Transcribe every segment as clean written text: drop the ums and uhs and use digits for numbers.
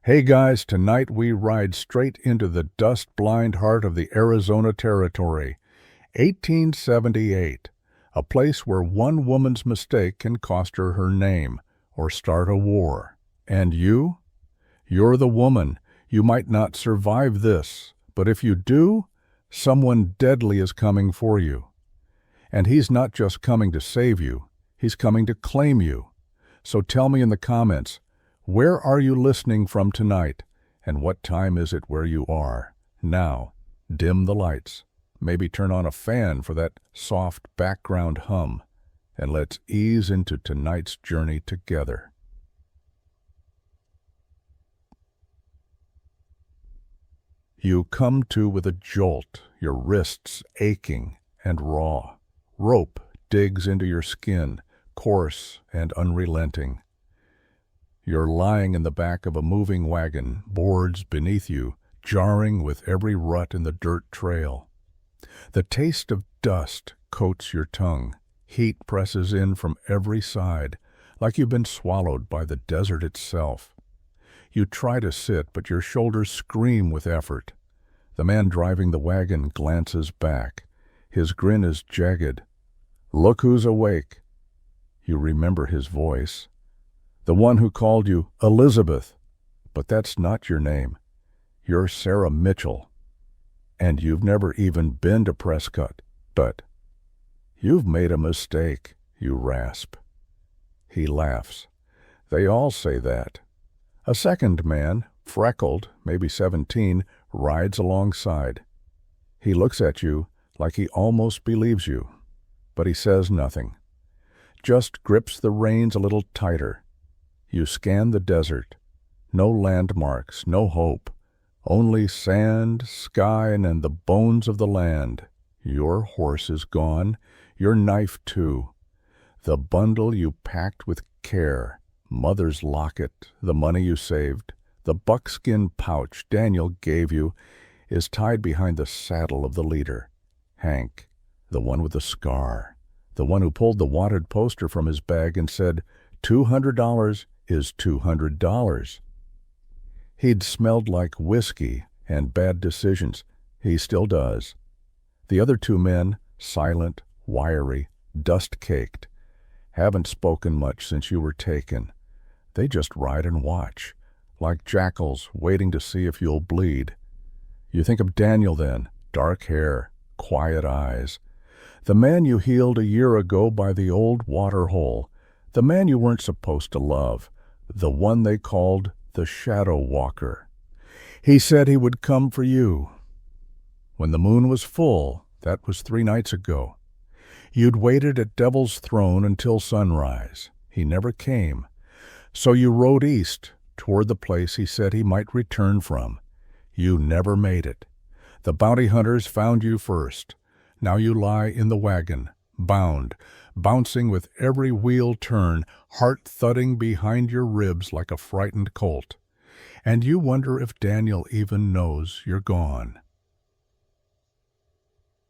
Hey guys, tonight we ride straight into the dust-blind heart of the Arizona Territory, 1878, a place where one woman's mistake can cost her her name or start a war. And you? You're the woman. You might not survive this, but if you do, someone deadly is coming for you. And he's not just coming to save you, he's coming to claim you. So tell me in the comments, where are you listening from tonight? And what time is it where you are? Now, dim the lights. Maybe turn on a fan for that soft background hum. And let's ease into tonight's journey together. You come to with a jolt, your wrists aching and raw. Rope digs into your skin, coarse and unrelenting. You're lying in the back of a moving wagon, boards beneath you, jarring with every rut in the dirt trail. The taste of dust coats your tongue. Heat presses in from every side, like you've been swallowed by the desert itself. You try to sit, but your shoulders scream with effort. The man driving the wagon glances back. His grin is jagged. "Look who's awake." You remember his voice. The one who called you Elizabeth. But that's not your name. You're Sarah Mitchell. And you've never even been to Prescott. But you've made a mistake, you rasp. He laughs. They all say that. A second man, freckled, maybe 17, rides alongside. He looks at you like he almost believes you, but he says nothing. Just grips the reins a little tighter. You scan the desert. No landmarks, no hope. Only sand, sky, and the bones of the land. Your horse is gone, your knife too. The bundle you packed with care, mother's locket, the money you saved, the buckskin pouch Daniel gave you, is tied behind the saddle of the leader. Hank, the one with the scar, the one who pulled the wanted poster from his bag and said, $200 is $200. He'd smelled like whiskey and bad decisions. He still does. The other two men, silent, wiry, dust-caked, haven't spoken much since you were taken. They just ride and watch, like jackals waiting to see if you'll bleed. You think of Daniel then, dark hair, quiet eyes. The man you healed a year ago by the old water hole. The man you weren't supposed to love. The one they called the Shadow Walker. He said he would come for you. When the moon was full, that was 3 nights ago. You'd waited at Devil's Throne until sunrise. He never came. So you rode east, toward the place he said he might return from. You never made it. The bounty hunters found you first. Now you lie in the wagon, bound, bouncing with every wheel turn, heart thudding behind your ribs like a frightened colt. And you wonder if Daniel even knows you're gone.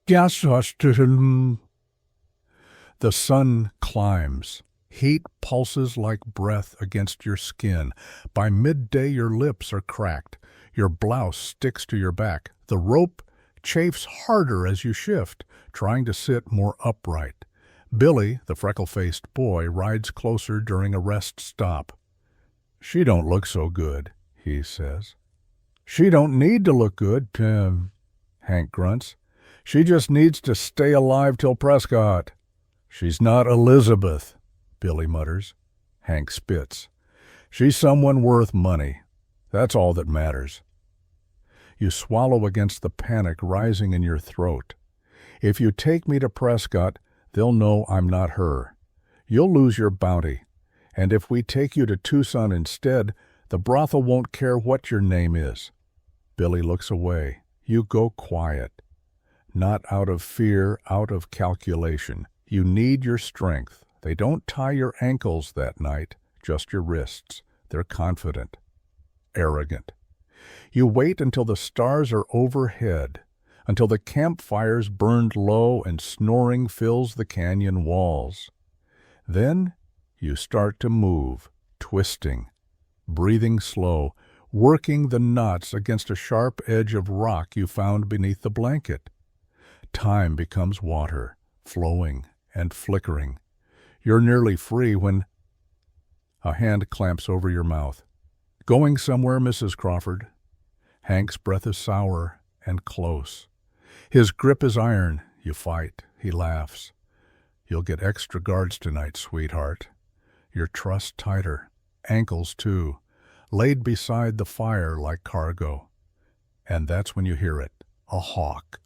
The sun climbs. Heat pulses like breath against your skin. By midday your lips are cracked. Your blouse sticks to your back. The rope chafes harder as you shift, trying to sit more upright. Billy, the freckle-faced boy, rides closer during a rest stop. "She don't look so good," he says. "She don't need to look good," Hank grunts. "She just needs to stay alive till Prescott." "She's not Elizabeth," Billy mutters. Hank spits. "She's someone worth money. That's all that matters." You swallow against the panic rising in your throat. If you take me to Prescott, they'll know I'm not her. You'll lose your bounty. And if we take you to Tucson instead, the brothel won't care what your name is. Billy looks away. You go quiet. Not out of fear, out of calculation. You need your strength. They don't tie your ankles that night, just your wrists. They're confident, arrogant. You wait until the stars are overhead, until the campfires burned low and snoring fills the canyon walls. Then you start to move, twisting, breathing slow, working the knots against a sharp edge of rock you found beneath the blanket. Time becomes water, flowing and flickering. You're nearly free when a hand clamps over your mouth. "Going somewhere, Mrs. Crawford?" Hank's breath is sour and close. His grip is iron. You fight. He laughs. "You'll get extra guards tonight, sweetheart." Your truss tighter, ankles too, laid beside the fire like cargo. And that's when you hear it, a hawk.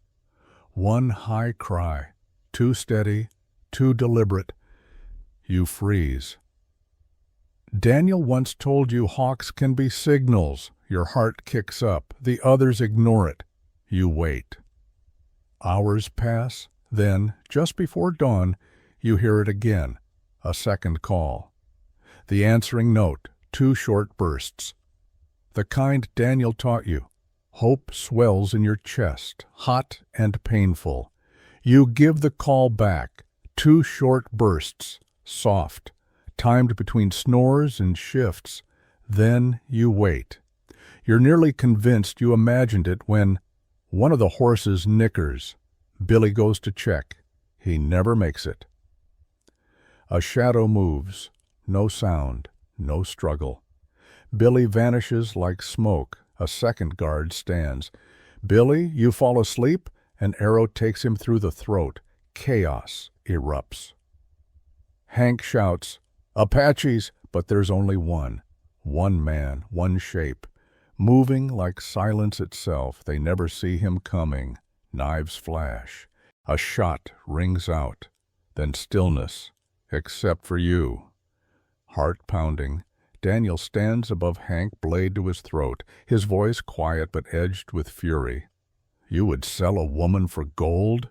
One high cry, too steady, too deliberate. You freeze. Daniel once told you hawks can be signals. Your heart kicks up. The others ignore it. You wait. Hours pass. Then, just before dawn, you hear it again, a second call. The answering note, 2 short bursts. The kind Daniel taught you. Hope swells in your chest, hot and painful. You give the call back, 2 short bursts, soft, timed between snores and shifts. Then you wait. You're nearly convinced you imagined it when one of the horses nickers. Billy goes to check. He never makes it. A shadow moves. No sound, no struggle. Billy vanishes like smoke. A second guard stands. "Billy, you fall asleep?" An arrow takes him through the throat. Chaos erupts. Hank shouts, "Apaches!" But there's only one. One man, one shape. Moving like silence itself. They never see him coming. Knives flash. A shot rings out. Then stillness, except for you. Heart pounding. Daniel stands above Hank, blade to his throat, his voice quiet but edged with fury. "You would sell a woman for gold?"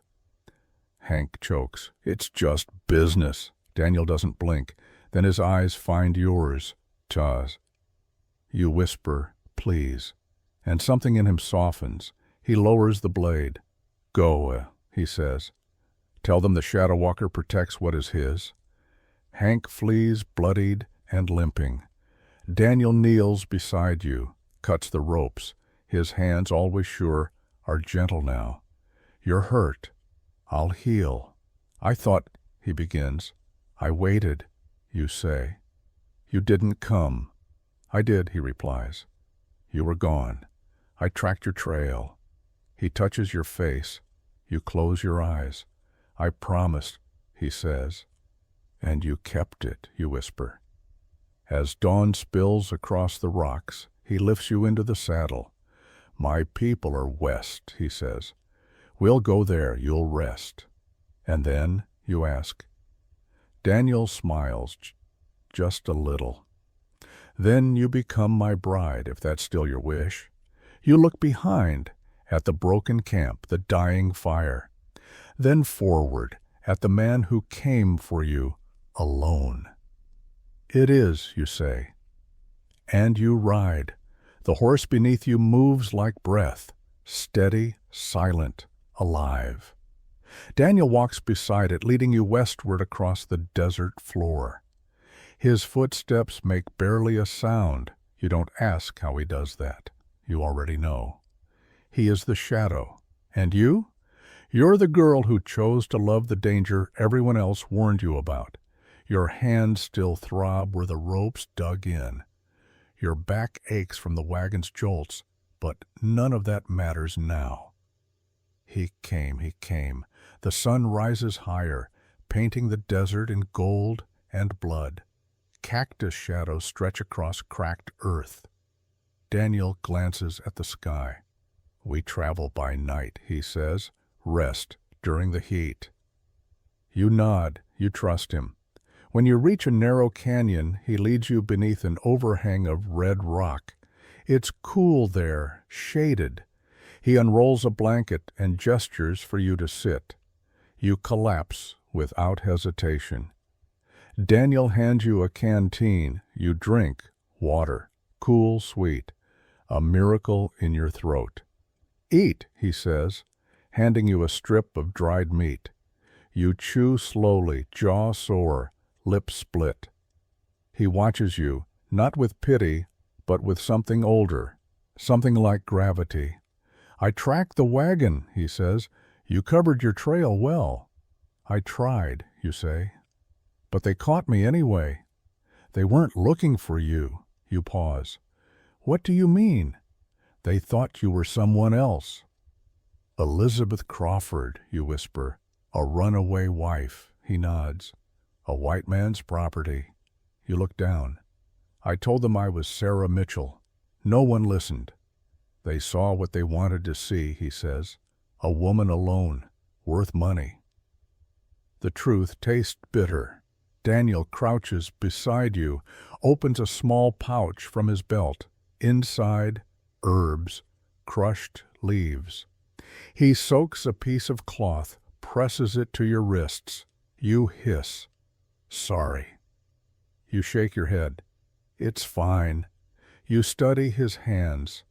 Hank chokes. "It's just business." Daniel doesn't blink. Then his eyes find yours. "Chaz." You whisper, "Please." And something in him softens. He lowers the blade. "Go," he says. "Tell them the Shadow Walker protects what is his." Hank flees, bloodied and limping. Daniel kneels beside you, cuts the ropes. His hands, always sure, are gentle now. "You're hurt. I'll heal." "I thought," he begins. "I waited," you say. "You didn't come." "I did," he replies. "You were gone. I tracked your trail." He touches your face. You close your eyes. "I promised," he says. "And you kept it," you whisper. As dawn spills across the rocks, he lifts you into the saddle. "My people are west," he says. "We'll go there, you'll rest." "And then?" you ask. Daniel smiles, just a little. "Then you become my bride, if that's still your wish." You look behind, at the broken camp, the dying fire. Then forward, at the man who came for you, alone. "It is," you say. And you ride. The horse beneath you moves like breath, steady, silent, alive. Daniel walks beside it, leading you westward across the desert floor. His footsteps make barely a sound. You don't ask how he does that. You already know. He is the shadow. And you? You're the girl who chose to love the danger everyone else warned you about. Your hands still throb where the ropes dug in. Your back aches from the wagon's jolts, but none of that matters now. He came. The sun rises higher, painting the desert in gold and blood. Cactus shadows stretch across cracked earth. Daniel glances at the sky. "We travel by night," he says. "Rest during the heat." You nod. You trust him. When you reach a narrow canyon, he leads you beneath an overhang of red rock. It's cool there, shaded. He unrolls a blanket and gestures for you to sit. You collapse without hesitation. Daniel hands you a canteen. You drink water, cool, sweet, a miracle in your throat. "Eat," he says, handing you a strip of dried meat. You chew slowly, jaw sore, lips split. He watches you, not with pity, but with something older, something like gravity. I tracked the wagon, he says. You covered your trail well. I tried, you say. But they caught me anyway. They weren't looking for you, you pause. What do you mean? They thought you were someone else. Elizabeth Crawford, you whisper. A runaway wife, he nods. A white man's property. You look down. I told them I was Sarah Mitchell. No one listened. They saw what they wanted to see, he says. A woman alone, worth money. The truth tastes bitter. Daniel crouches beside you, opens a small pouch from his belt. Inside, herbs, crushed leaves. He soaks a piece of cloth, presses it to your wrists. You hiss. Sorry. You shake your head. It's fine. You study his hands,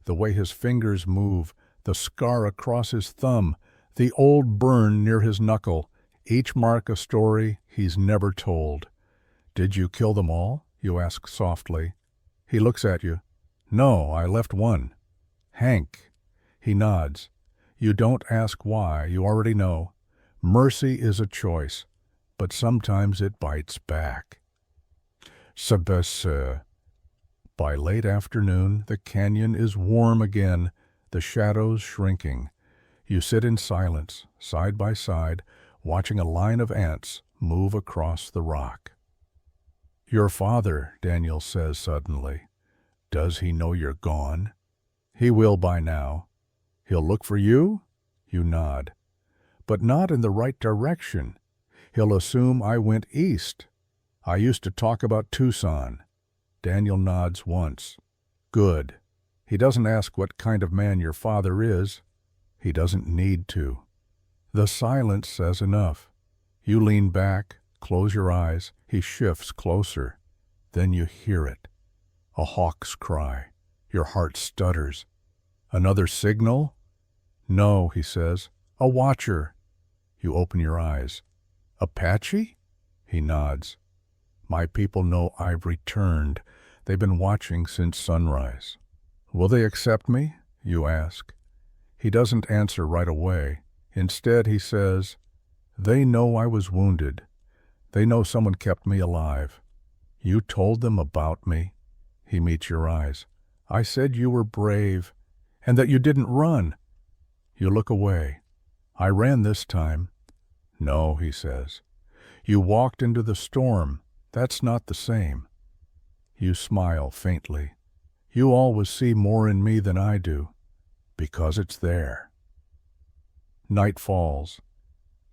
the way his fingers move, the scar across his thumb, the old burn near his knuckle, each mark a story he's never told. Did you kill them all? You ask softly. He looks at you. No, I left one. Hank. He nods. You don't ask why, you already know. Mercy is a choice, but sometimes it bites back. Sabesse. By late afternoon, the canyon is warm again, the shadows shrinking. You sit in silence, side by side, watching a line of ants move across the rock. Your father, Daniel says suddenly. Does he know you're gone? He will by now. He'll look for you? You nod. But not in the right direction. He'll assume I went east. I used to talk about Tucson. Daniel nods once. Good. He doesn't ask what kind of man your father is. He doesn't need to. The silence says enough. You lean back, close your eyes. He shifts closer. Then you hear it. A hawk's cry. Your heart stutters. Another signal? No, he says. A watcher. You open your eyes. Apache? He nods. My people know I've returned. They've been watching since sunrise. Will they accept me? You ask. He doesn't answer right away. Instead, he says, they know I was wounded. They know someone kept me alive. You told them about me. He meets your eyes. I said you were brave and that you didn't run. You look away. I ran this time. No, he says. You walked into the storm. That's not the same. You smile faintly. You always see more in me than I do, because it's there. Night falls.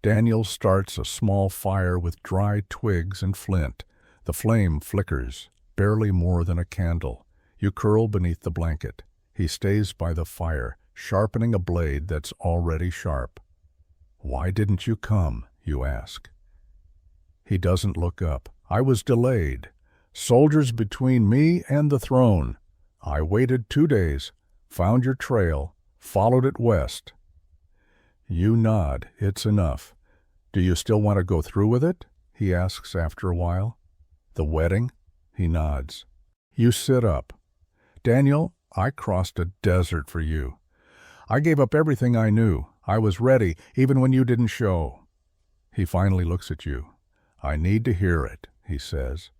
Daniel starts a small fire with dry twigs and flint. The flame flickers, barely more than a candle. You curl beneath the blanket. He stays by the fire, sharpening a blade that's already sharp. Why didn't you come? You ask. He doesn't look up. I was delayed. Soldiers between me and the throne. I waited 2 days, found your trail, followed it west. You nod. It's enough. Do you still want to go through with it? He asks after a while. The wedding? He nods. You sit up. Daniel, I crossed a desert for you. I gave up everything I knew. I was ready, even when you didn't show. He finally looks at you. I need to hear it, he says.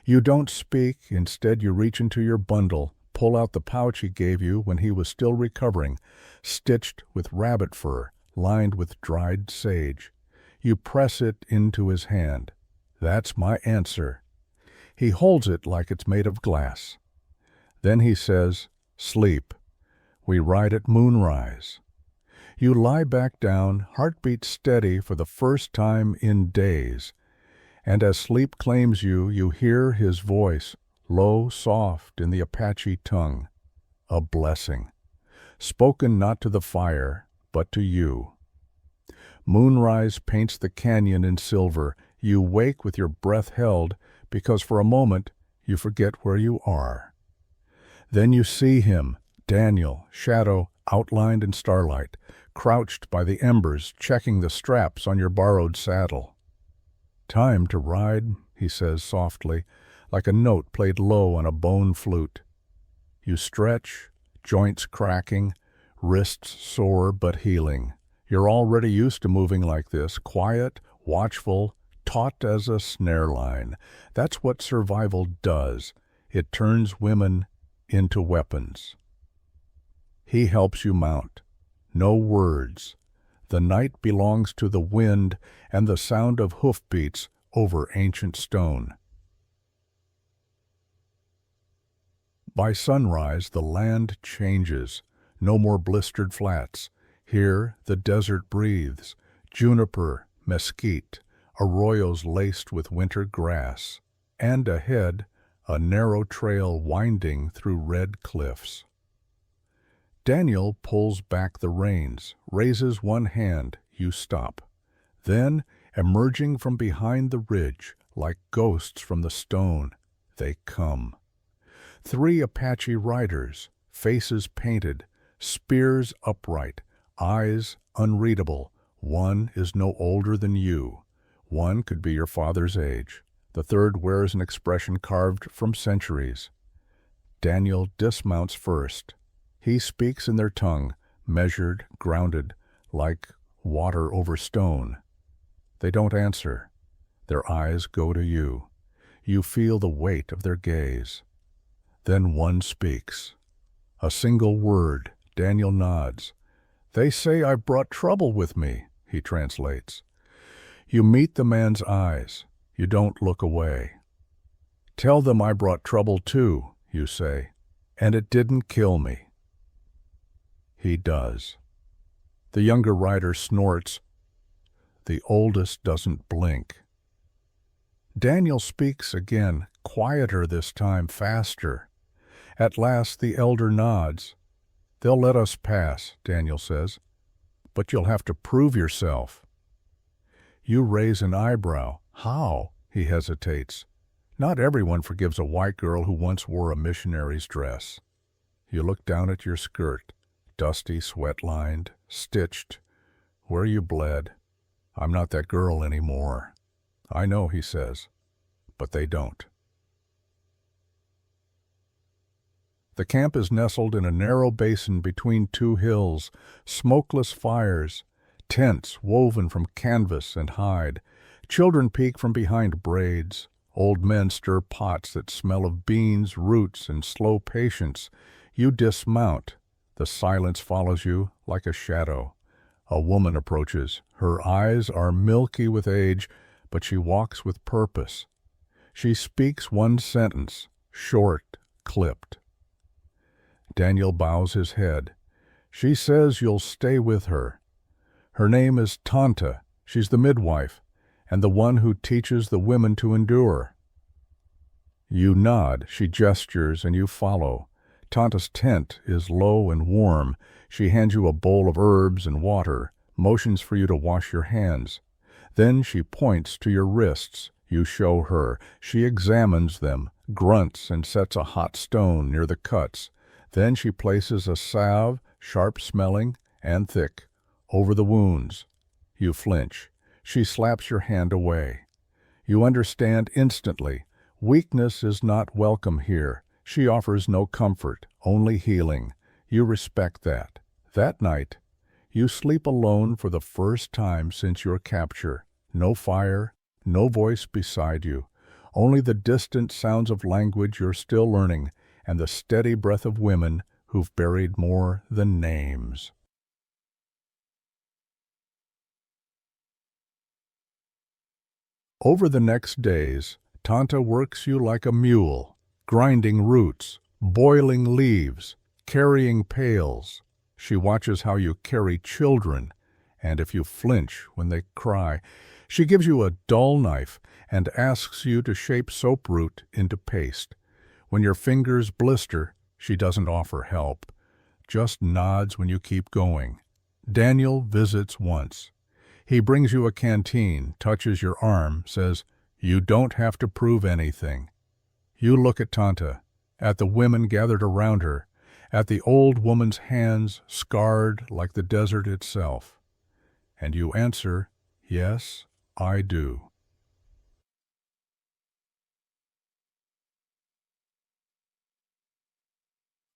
You don't speak. Instead, you reach into your bundle, pull out the pouch he gave you when he was still recovering, stitched with rabbit fur, lined with dried sage. You press it into his hand. That's my answer. He holds it like it's made of glass. Then he says, sleep. We ride at moonrise. You lie back down, heartbeat steady for the first time in days. And as sleep claims you, you hear his voice, low, soft in the Apache tongue. A blessing. Spoken not to the fire, but to you. Moonrise paints the canyon in silver. You wake with your breath held, because for a moment you forget where you are. Then you see him, Daniel, shadow outlined in starlight, crouched by the embers, checking the straps on your borrowed saddle. Time to ride, he says softly, like a note played low on a bone flute. You stretch, joints cracking, wrists sore but healing. You're already used to moving like this, quiet, watchful, taut as a snare line. That's what survival does. It turns women into weapons. He helps you mount. No words. The night belongs to the wind and the sound of hoofbeats over ancient stone. By sunrise, the land changes. No more blistered flats. Here, the desert breathes. Juniper, mesquite, arroyos laced with winter grass. And ahead, a narrow trail winding through red cliffs. Daniel pulls back the reins, raises one hand, you stop. Then, emerging from behind the ridge, like ghosts from the stone, they come. 3 Apache riders, faces painted, spears upright, eyes unreadable. One is no older than you. One could be your father's age. The third wears an expression carved from centuries. Daniel dismounts first. He speaks in their tongue, measured, grounded, like water over stone. They don't answer. Their eyes go to you. You feel the weight of their gaze. Then one speaks. A single word. Daniel nods. They say I've brought trouble with me, he translates. You meet the man's eyes. You don't look away. Tell them I brought trouble too, you say, and it didn't kill me. He does. The younger rider snorts. The oldest doesn't blink. Daniel speaks again, quieter this time, faster. At last the elder nods. They'll let us pass, Daniel says, but you'll have to prove yourself. You raise an eyebrow. How? He hesitates. Not everyone forgives a white girl who once wore a missionary's dress. You look down at your skirt, dusty, sweat-lined, stitched, where you bled. I'm not that girl anymore. I know, he says, but they don't. The camp is nestled in a narrow basin between 2 hills, smokeless fires, tents woven from canvas and hide. Children peek from behind braids. Old men stir pots that smell of beans, roots, and slow patience. You dismount. The silence follows you like a shadow. A woman approaches. Her eyes are milky with age, but she walks with purpose. She speaks one sentence, short, clipped. Daniel bows his head. She says you'll stay with her. Her name is Tanta. She's the midwife, and the one who teaches the women to endure. You nod, she gestures, and you follow. Tanta's tent is low and warm. She hands you a bowl of herbs and water, motions for you to wash your hands. Then she points to your wrists. You show her. She examines them, grunts, and sets a hot stone near the cuts. Then she places a salve, sharp-smelling and thick, over the wounds. You flinch. She slaps your hand away. You understand instantly. Weakness is not welcome here. She offers no comfort, only healing. You respect that. That night, you sleep alone for the first time since your capture. No fire, no voice beside you. Only the distant sounds of language you're still learning, and the steady breath of women who've buried more than names. Over the next days, Tanta works you like a mule, grinding roots, boiling leaves, carrying pails. She watches how you carry children, and if you flinch when they cry, she gives you a dull knife and asks you to shape soap root into paste. When your fingers blister, she doesn't offer help, just nods when you keep going. Daniel visits once. He brings you a canteen, touches your arm, says, "You don't have to prove anything." You look at Tanta, at the women gathered around her, at the old woman's hands scarred like the desert itself. And you answer, "Yes, I do."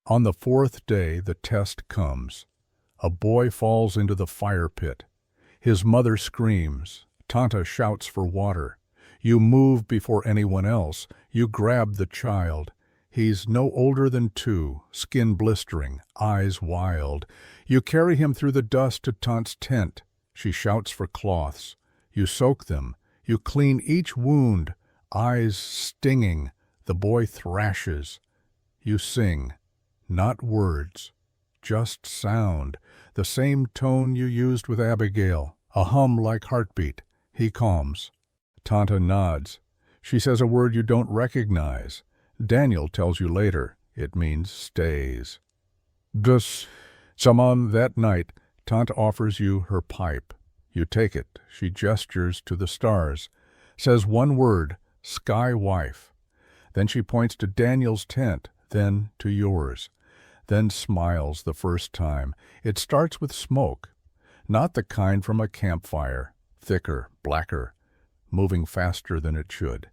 On the fourth day, the test comes. A boy falls into the fire pit. His mother screams. Tanta shouts for water. You move before anyone else. You grab the child. He's no older than 2, skin blistering, eyes wild. You carry him through the dust to Tante's tent. She shouts for cloths. You soak them. You clean each wound, eyes stinging. The boy thrashes. You sing. Not words, just sound, the same tone you used with Abigail, a hum like heartbeat. He calms. Tanta nods. She says a word you don't recognize. Daniel tells you later it means stays. Someone that night, Tanta offers you her pipe. You take it. She gestures to the stars, says one word, sky wife. Then she points to Daniel's tent, then to yours, then smiles the first time. It starts with smoke, not the kind from a campfire, thicker, blacker, moving faster than it should.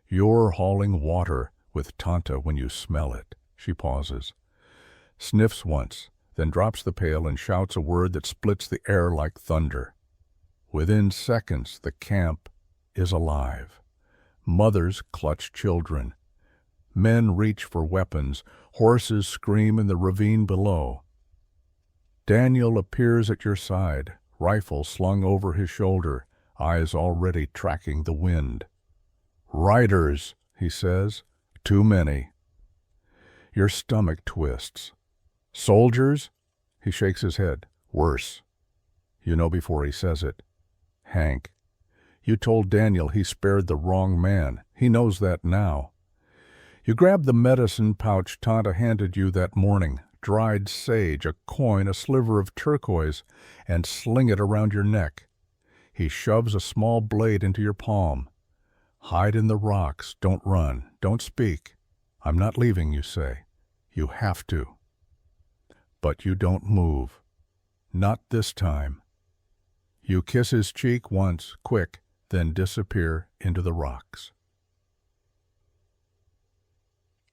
You're hauling water with Tanta when you smell it. She pauses, sniffs once, then drops the pail and shouts a word that splits the air like thunder. Within seconds, the camp is alive. Mothers clutch children. Men reach for weapons. Horses scream in the ravine below. Daniel appears at your side, rifle slung over his shoulder, eyes already tracking the wind. "Riders," he says. "Too many." Your stomach twists. "Soldiers?" He shakes his head. "Worse." You know before he says it. Hank. You told Daniel he spared the wrong man. He knows that now. You grab the medicine pouch Tanta handed you that morning, dried sage, a coin, a sliver of turquoise, and sling it around your neck. He shoves a small blade into your palm. "Hide in the rocks. Don't run. Don't speak. I'm not leaving," you say. You have to. But you don't move. Not this time. You kiss his cheek once, quick, then disappear into the rocks.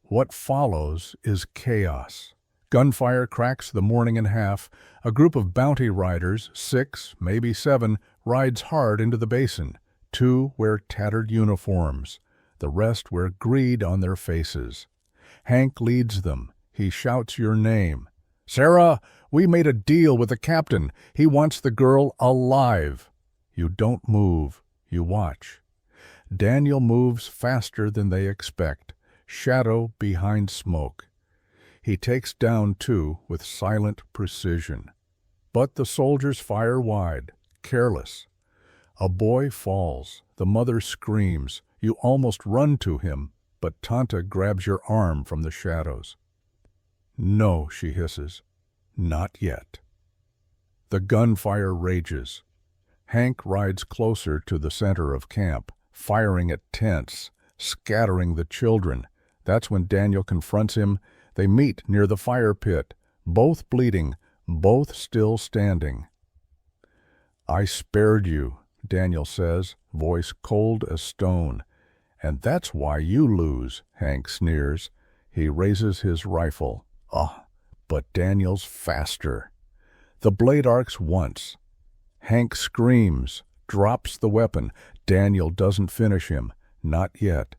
What follows is chaos. Gunfire cracks the morning in half. A group of bounty riders, 6, maybe 7, rides hard into the basin. 2 wear tattered uniforms. The rest wear greed on their faces. Hank leads them. He shouts your name. "Sarah, we made a deal with the captain. He wants the girl alive." You don't move. You watch. Daniel moves faster than they expect. Shadow behind smoke. He takes down 2 with silent precision. But the soldiers fire wide, careless. A boy falls. The mother screams. You almost run to him, but Tanta grabs your arm from the shadows. "No," she hisses. "Not yet." The gunfire rages. Hank rides closer to the center of camp, firing at tents, scattering the children. That's when Daniel confronts him. They meet near the fire pit, both bleeding, both still standing. "I spared you," Daniel says, voice cold as stone. "And that's why you lose," Hank sneers. He raises his rifle. But Daniel's faster. The blade arcs once. Hank screams, drops the weapon. Daniel doesn't finish him. Not yet.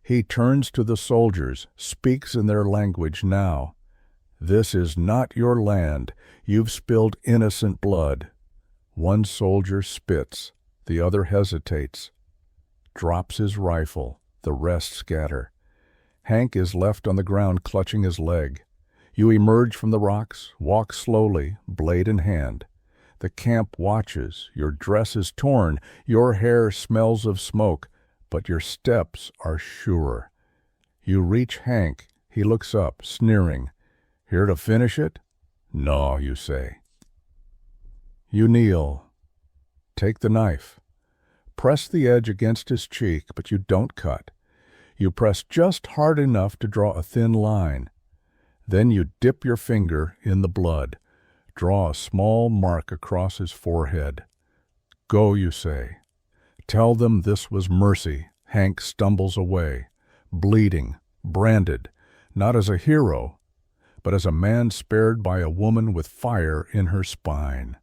He turns to the soldiers, speaks in their language now. "This is not your land. You've spilled innocent blood." One soldier spits. The other hesitates. Drops his rifle. The rest scatter. Hank is left on the ground clutching his leg. You emerge from the rocks, walk slowly, blade in hand. The camp watches. Your dress is torn. Your hair smells of smoke. But your steps are sure. You reach Hank. He looks up, sneering. "Here to finish it?" "No," you say. You kneel. Take the knife. Press the edge against his cheek, but you don't cut. You press just hard enough to draw a thin line. Then you dip your finger in the blood. Draw a small mark across his forehead. "Go," you say. Tell them this was mercy. Hank stumbles away, bleeding, branded, not as a hero, but as a man spared by a woman with fire in her spine.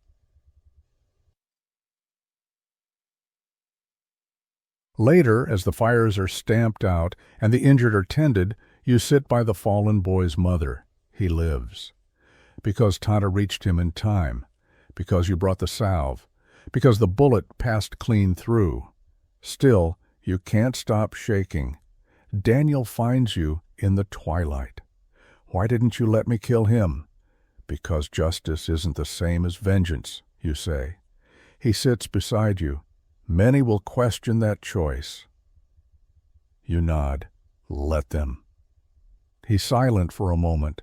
Later, as the fires are stamped out and the injured are tended, you sit by the fallen boy's mother. He lives. Because Tanta reached him in time. Because you brought the salve. Because the bullet passed clean through. Still, you can't stop shaking. Daniel finds you in the twilight. Why didn't you let me kill him? Because justice isn't the same as vengeance, you say. He sits beside you. Many will question that choice. You nod. Let them. He's silent for a moment,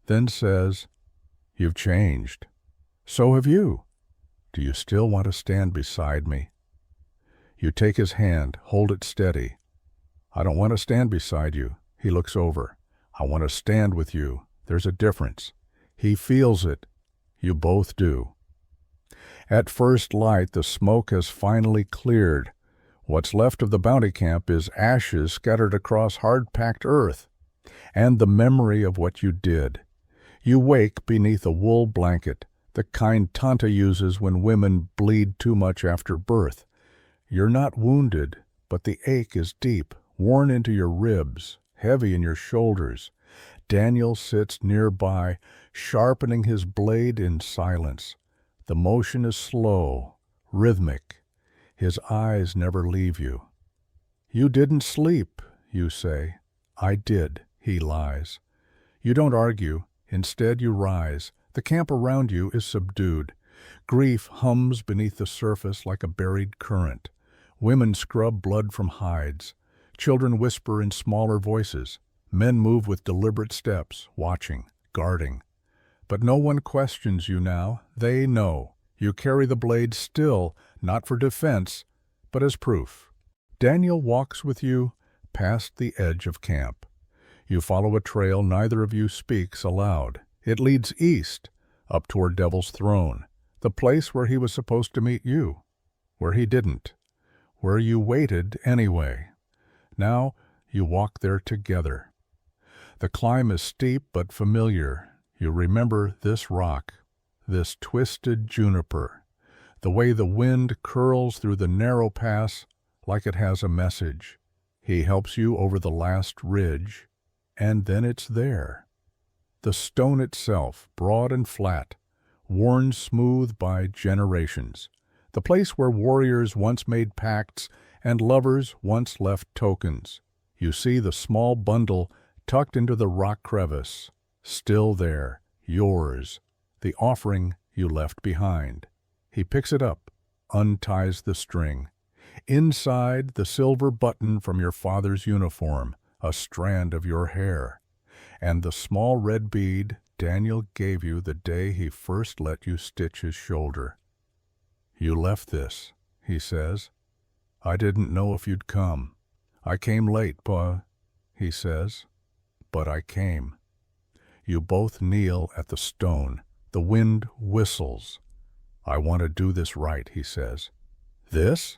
then says, "You've changed. So have you. Do you still want to stand beside me?" You take his hand, hold it steady. "I don't want to stand beside you." He looks over. "I want to stand with you. There's a difference." He feels it. You both do. At first light, the smoke has finally cleared. What's left of the bounty camp is ashes scattered across hard-packed earth, and the memory of what you did. You wake beneath a wool blanket, the kind Tanta uses when women bleed too much after birth. You're not wounded, but the ache is deep, worn into your ribs, heavy in your shoulders. Daniel sits nearby, sharpening his blade in silence. The motion is slow, rhythmic. His eyes never leave you. "You didn't sleep," you say. "I did," he lies. You don't argue. Instead, you rise. The camp around you is subdued. Grief hums beneath the surface like a buried current. Women scrub blood from hides. Children whisper in smaller voices. Men move with deliberate steps, watching, guarding. But no one questions you now. They know. You carry the blade still, not for defense, but as proof. Daniel walks with you past the edge of camp. You follow a trail neither of you speaks aloud. It leads east, up toward Devil's Throne, the place where he was supposed to meet you, where he didn't, where you waited anyway. Now you walk there together. The climb is steep but familiar. You remember this rock, this twisted juniper, the way the wind curls through the narrow pass like it has a message. He helps you over the last ridge, and then it's there. The stone itself, broad and flat, worn smooth by generations. The place where warriors once made pacts and lovers once left tokens. You see the small bundle tucked into the rock crevice, still there, yours, the offering you left behind. He picks it up, unties the string. Inside, the silver button from your father's uniform, a strand of your hair, and the small red bead Daniel gave you the day he first let you stitch his shoulder. "You left this," he says. "I didn't know if you'd come. I came late, Pa," he says, "but I came." You both kneel at the stone. The wind whistles. "I want to do this right," he says. "This?"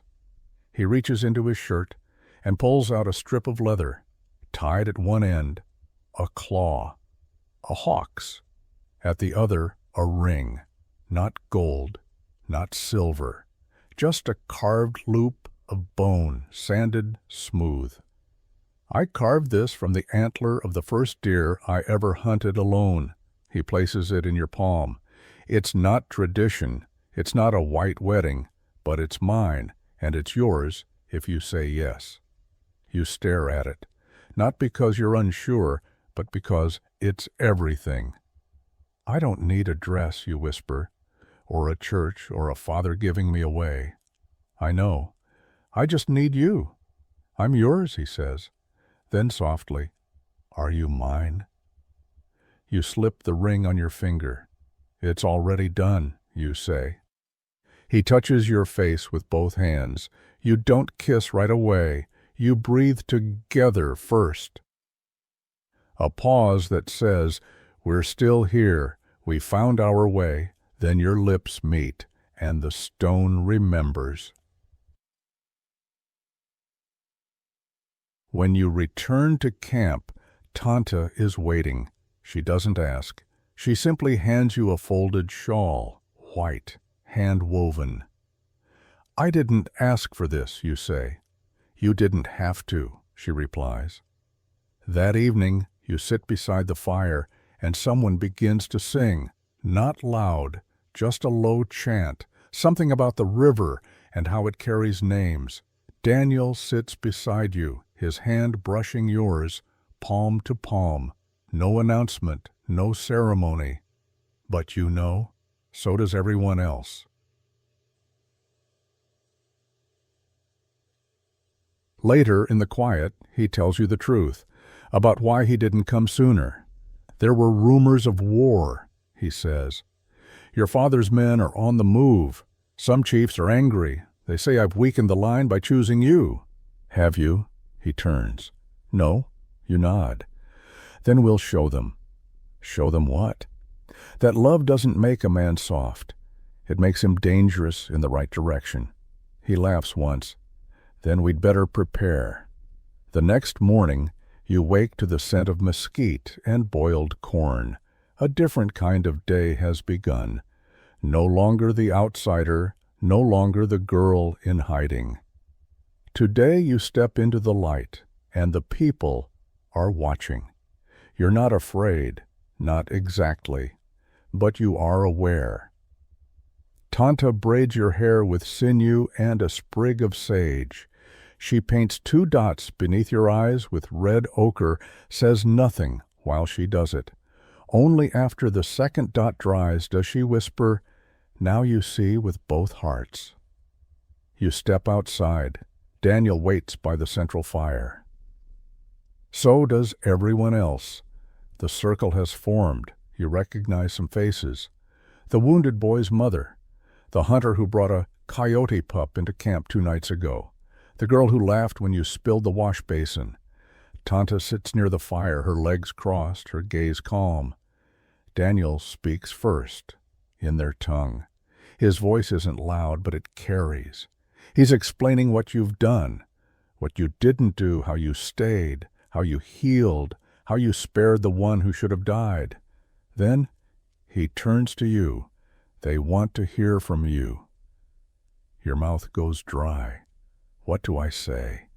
He reaches into his shirt and pulls out a strip of leather, tied at one end, a claw, a hawk's, at the other a ring, not gold, not silver, just a carved loop of bone, sanded smooth. "I carved this from the antler of the first deer I ever hunted alone." He places it in your palm. "It's not tradition, it's not a white wedding, but it's mine, and it's yours if you say yes." You stare at it, not because you're unsure, but because it's everything. "I don't need a dress," you whisper, "or a church, or a father giving me away." "I know. I just need you." "I'm yours," he says. Then softly, "Are you mine?" You slip the ring on your finger. "It's already done," you say. He touches your face with both hands. You don't kiss right away. You breathe together first. A pause that says, "We're still here. We found our way." Then your lips meet, and the stone remembers. When you return to camp, Tanta is waiting. She doesn't ask. She simply hands you a folded shawl, white, hand-woven. "I didn't ask for this," you say. "You didn't have to," she replies. That evening, you sit beside the fire, and someone begins to sing, not loud, just a low chant, something about the river and how it carries names. Daniel sits beside you, his hand brushing yours, palm to palm. No announcement, no ceremony. But you know, so does everyone else. Later, in the quiet, he tells you the truth about why he didn't come sooner. "There were rumors of war," he says. "Your father's men are on the move. Some chiefs are angry. They say I've weakened the line by choosing you." "Have you?" He turns. "No." You nod. "Then we'll show them." "Show them what?" "That love doesn't make a man soft. It makes him dangerous in the right direction." He laughs once. "Then we'd better prepare." The next morning, you wake to the scent of mesquite and boiled corn. A different kind of day has begun. No longer the outsider, no longer the girl in hiding. Today you step into the light, and the people are watching. You're not afraid, not exactly, but you are aware. Tanta braids your hair with sinew and a sprig of sage. She paints 2 dots beneath your eyes with red ochre, says nothing while she does it. Only after the second dot dries does she whisper, "Now you see with both hearts." You step outside. Daniel waits by the central fire. So does everyone else. The circle has formed. You recognize some faces. The wounded boy's mother. The hunter who brought a coyote pup into camp 2 nights ago. The girl who laughed when you spilled the wash basin. Tanta sits near the fire, her legs crossed, her gaze calm. Daniel speaks first, in their tongue. His voice isn't loud, but it carries. He's explaining what you've done, what you didn't do, how you stayed, how you healed, how you spared the one who should have died. Then he turns to you. They want to hear from you. Your mouth goes dry. What do I say?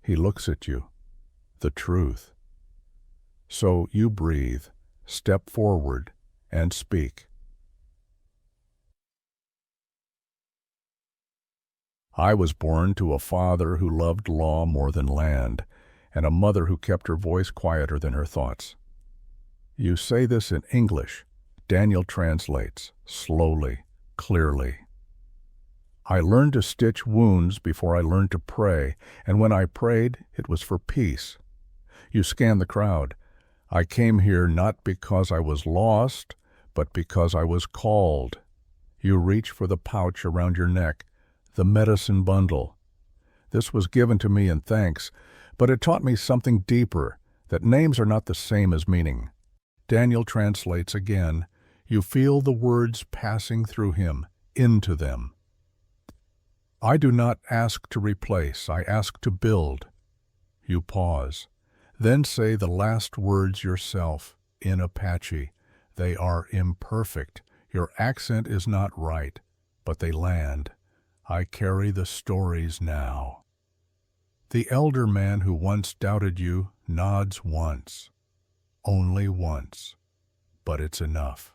He looks at you. The truth. So you breathe, step forward, and speak. "I was born to a father who loved law more than land, and a mother who kept her voice quieter than her thoughts." You say this in English. Daniel translates, slowly, clearly. "I learned to stitch wounds before I learned to pray, and when I prayed, it was for peace." You scan the crowd. "I came here not because I was lost, but because I was called." You reach for the pouch around your neck, the medicine bundle. "This was given to me in thanks, but it taught me something deeper, that names are not the same as meaning." Daniel translates again. You feel the words passing through him, into them. "I do not ask to replace, I ask to build." You pause. Then say the last words yourself, in Apache. They are imperfect. Your accent is not right, but they land. "I carry the stories now." The elder man who once doubted you nods once. Only once. But it's enough.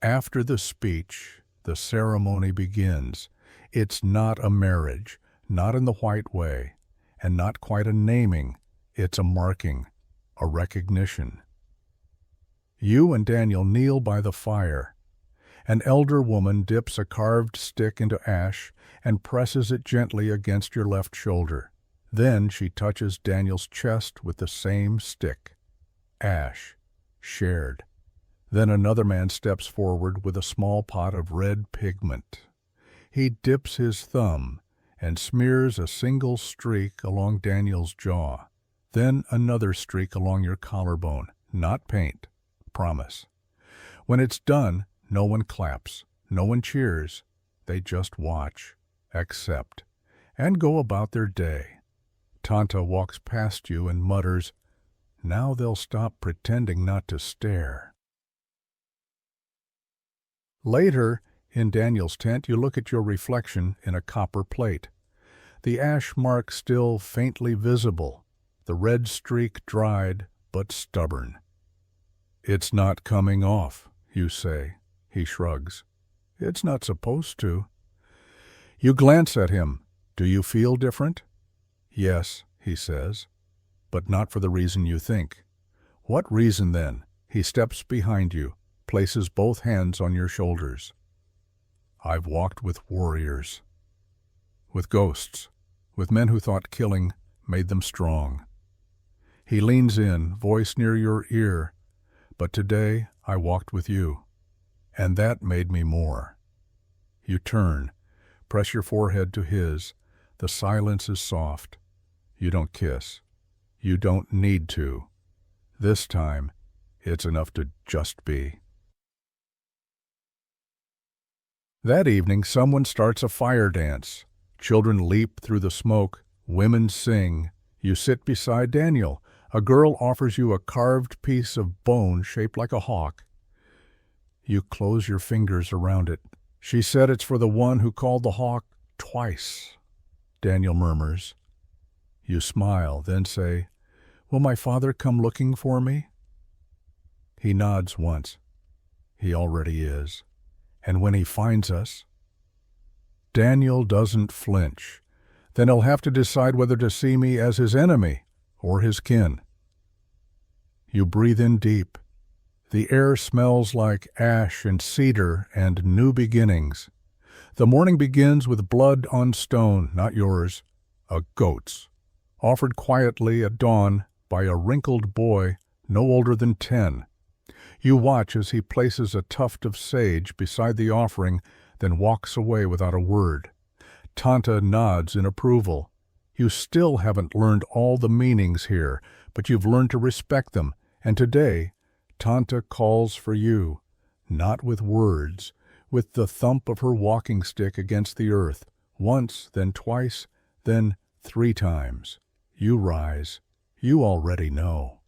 After the speech, the ceremony begins. It's not a marriage, not in the white way, and not quite a naming. It's a marking, a recognition. You and Daniel kneel by the fire. An elder woman dips a carved stick into ash and presses it gently against your left shoulder. Then she touches Daniel's chest with the same stick. Ash, shared. Then another man steps forward with a small pot of red pigment. He dips his thumb and smears a single streak along Daniel's jaw. Then another streak along your collarbone. Not paint. Promise. When it's done, no one claps, no one cheers. They just watch, accept, and go about their day. Tanta walks past you and mutters, "Now they'll stop pretending not to stare." Later, in Daniel's tent, you look at your reflection in a copper plate. The ash mark still faintly visible, the red streak dried but stubborn. "It's not coming off," you say. He shrugs. "It's not supposed to." You glance at him. "Do you feel different?" "Yes," he says, "but not for the reason you think." "What reason, then?" He steps behind you, places both hands on your shoulders. "I've walked with warriors, with ghosts, with men who thought killing made them strong." He leans in, voice near your ear. "But today I walked with you, and that made me more." You turn, press your forehead to his. The silence is soft. You don't kiss. You don't need to. This time, it's enough to just be. That evening, someone starts a fire dance. Children leap through the smoke. Women sing. You sit beside Daniel. A girl offers you a carved piece of bone shaped like a hawk. You close your fingers around it. "She said it's for the one who called the hawk twice," Daniel murmurs. You smile, then say, "Will my father come looking for me?" He nods once. He already is. And when he finds us, Daniel doesn't flinch. Then he'll have to decide whether to see me as his enemy or his kin. You breathe in deep. The air smells like ash and cedar and new beginnings. The morning begins with blood on stone, not yours, a goat's, offered quietly at dawn by a wrinkled boy no older than 10. You watch as he places a tuft of sage beside the offering, then walks away without a word. Tanta nods in approval. You still haven't learned all the meanings here, but you've learned to respect them, and today, Tanta calls for you, not with words, with the thump of her walking stick against the earth, once, then twice, then 3 times. You rise. You already know.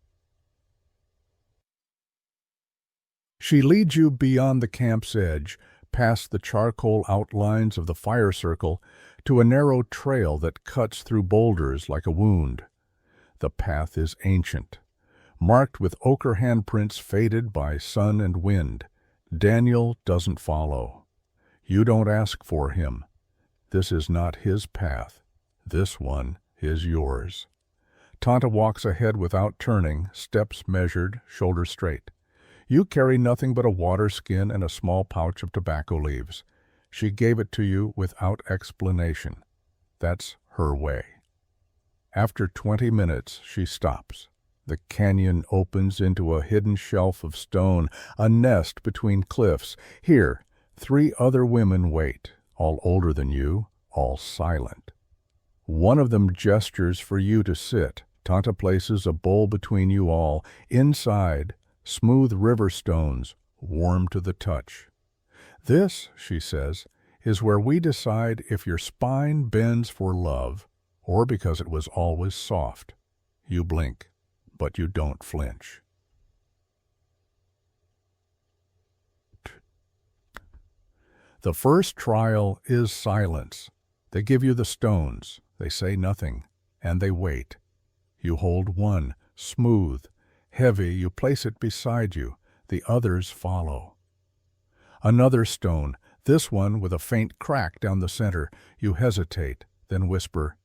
She leads you beyond the camp's edge, past the charcoal outlines of the fire circle, to a narrow trail that cuts through boulders like a wound. The path is ancient, marked with ochre handprints faded by sun and wind. Daniel doesn't follow. You don't ask for him. This is not his path. This one is yours. Tanta walks ahead without turning, steps measured, shoulders straight. You carry nothing but a water skin and a small pouch of tobacco leaves. She gave it to you without explanation. That's her way. After 20 minutes, she stops. The canyon opens into a hidden shelf of stone, a nest between cliffs. Here, 3 other women wait, all older than you, all silent. One of them gestures for you to sit. Tanta places a bowl between you all. Inside, smooth river stones, warm to the touch. "This," she says, "is where we decide if your spine bends for love or because it was always soft." You blink, but you don't flinch. The first trial is silence. They give you the stones. They say nothing, and they wait. You hold one, smooth, heavy. You place it beside you. The others follow. Another stone, this one with a faint crack down the center. You hesitate, then whisper,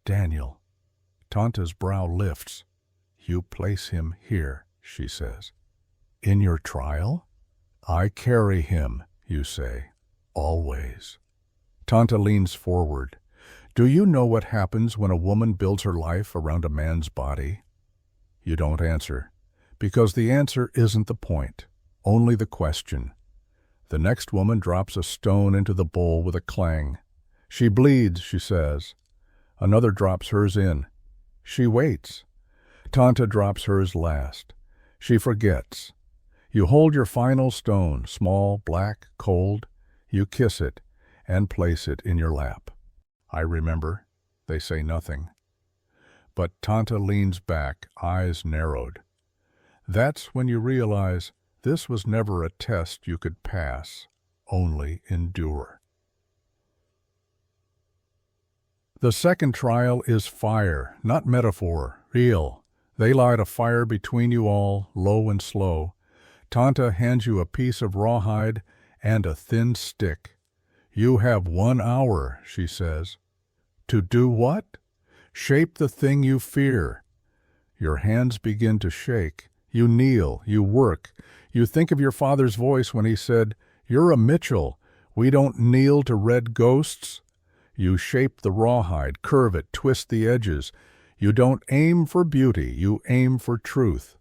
"Daniel." Tanta's brow lifts. "You place him here," she says. "In your trial?" "I carry him," you say, "always." Tanta leans forward. "Do you know what happens when a woman builds her life around a man's body?" You don't answer, because the answer isn't the point, only the question. The next woman drops a stone into the bowl with a clang. "She bleeds," she says. Another drops hers in. She waits. Tanta drops hers last. She forgets. You hold your final stone, small, black, cold. You kiss it and place it in your lap. "I remember." They say nothing. But Tanta leans back, eyes narrowed. That's when you realize this was never a test you could pass, only endure. The second trial is fire, not metaphor, real. They light a fire between you all, low and slow. Tanta hands you a piece of rawhide and a thin stick. You have 1 hour, she says. To do what? Shape the thing you fear. Your hands begin to shake. You kneel, you work. You think of your father's voice when he said, "You're a Mitchell. We don't kneel to red ghosts." You shape the rawhide, curve it, twist the edges. You don't aim for beauty, you aim for truth.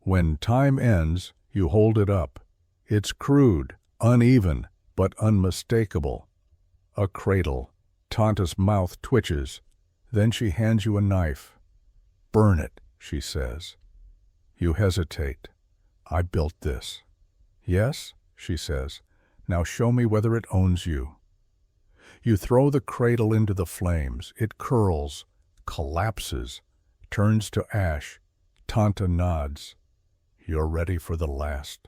When time ends, you hold it up. It's crude, uneven, but unmistakable. A cradle. Tanta's mouth twitches. Then she hands you a knife. "Burn it," she says. You hesitate. "I built this." "Yes," she says. "Now show me whether it owns you." You throw the cradle into the flames. It curls, collapses, turns to ash. Tanta nods. You're ready for the last.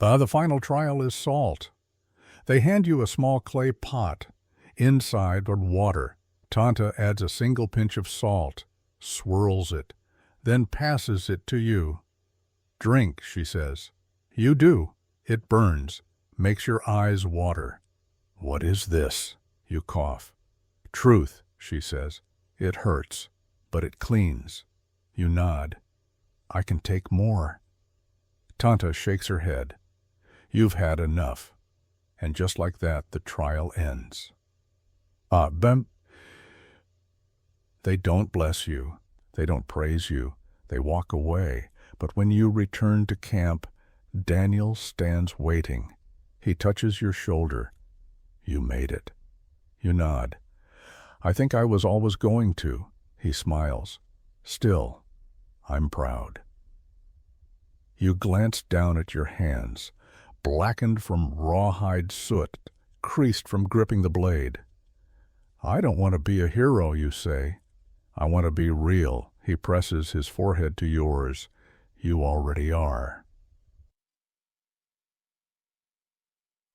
The final trial is salt. They hand you a small clay pot. Inside are water. Tanta adds a single pinch of salt, swirls it, then passes it to you. "Drink," she says. You do. It burns, makes your eyes water. "What is this?" You cough. "Truth," she says. "It hurts, but it cleans." You nod. "I can take more." Tanta shakes her head. You've had enough. And just like that, the trial ends. They don't bless you. They don't praise you. They walk away. But when you return to camp, Daniel stands waiting. He touches your shoulder. You made it. You nod. "I think I was always going to." He smiles. "Still, I'm proud." You glance down at your hands, blackened from rawhide soot, creased from gripping the blade. "I don't want to be a hero," you say. "I want to be real." He presses his forehead to yours. You already are.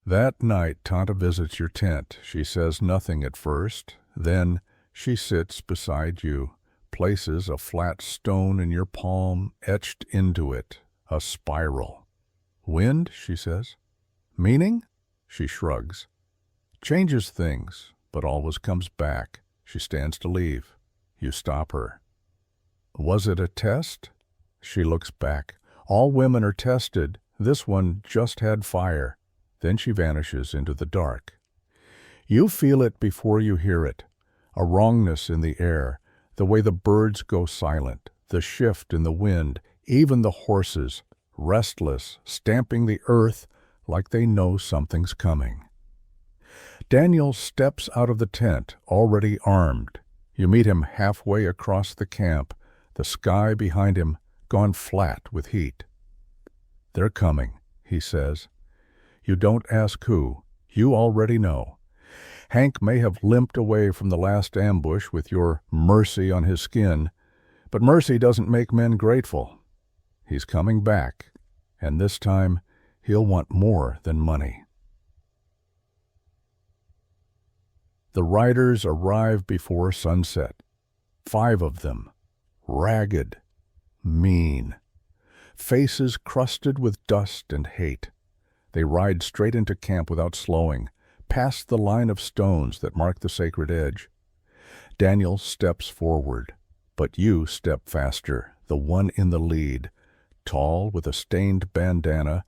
That night, Tanta visits your tent. She says nothing at first. Then she sits beside you, places a flat stone in your palm, etched into it, a spiral. "Wind," she says. "Meaning?" She shrugs. "Changes things, but always comes back." She stands to leave. You stop her. "Was it a test?" She looks back. "All women are tested. This one just had fire." Then she vanishes into the dark. You feel it before you hear it. A wrongness in the air, the way the birds go silent, the shift in the wind, even the horses, restless, stamping the earth like they know something's coming. Daniel steps out of the tent, already armed. You meet him halfway across the camp, the sky behind him gone flat with heat. "They're coming," he says. You don't ask who. You already know. Hank may have limped away from the last ambush with your mercy on his skin, but mercy doesn't make men grateful. He's coming back, and this time he'll want more than money. The riders arrive before sunset. 5 of them, ragged, mean, faces crusted with dust and hate. They ride straight into camp without slowing, past the line of stones that mark the sacred edge. Daniel steps forward, but you step faster, the one in the lead, tall with a stained bandana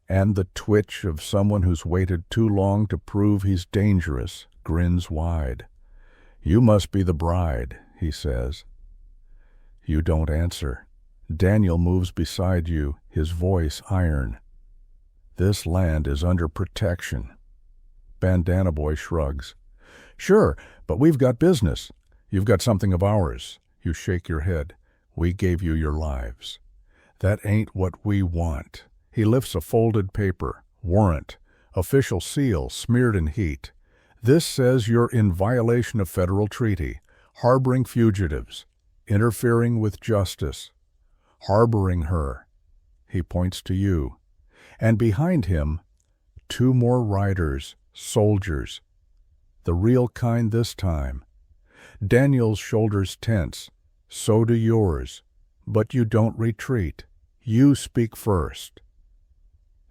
and the twitch of someone who's waited too long to prove he's dangerous, grins wide. "You must be the bride," he says. You don't answer. Daniel moves beside you, his voice iron. "This land is under protection." Bandana Boy shrugs. "Sure, but we've got business. You've got something of ours." You shake your head. "We gave you your lives." "That ain't what we want." He lifts a folded paper. "Warrant. Official seal smeared in heat. This says you're in violation of federal treaty, harboring fugitives, interfering with justice, harboring her. He points to you. And behind him, 2 more riders, soldiers. The real kind this time. Daniel's shoulders tense. So do yours. But you don't retreat. You speak first.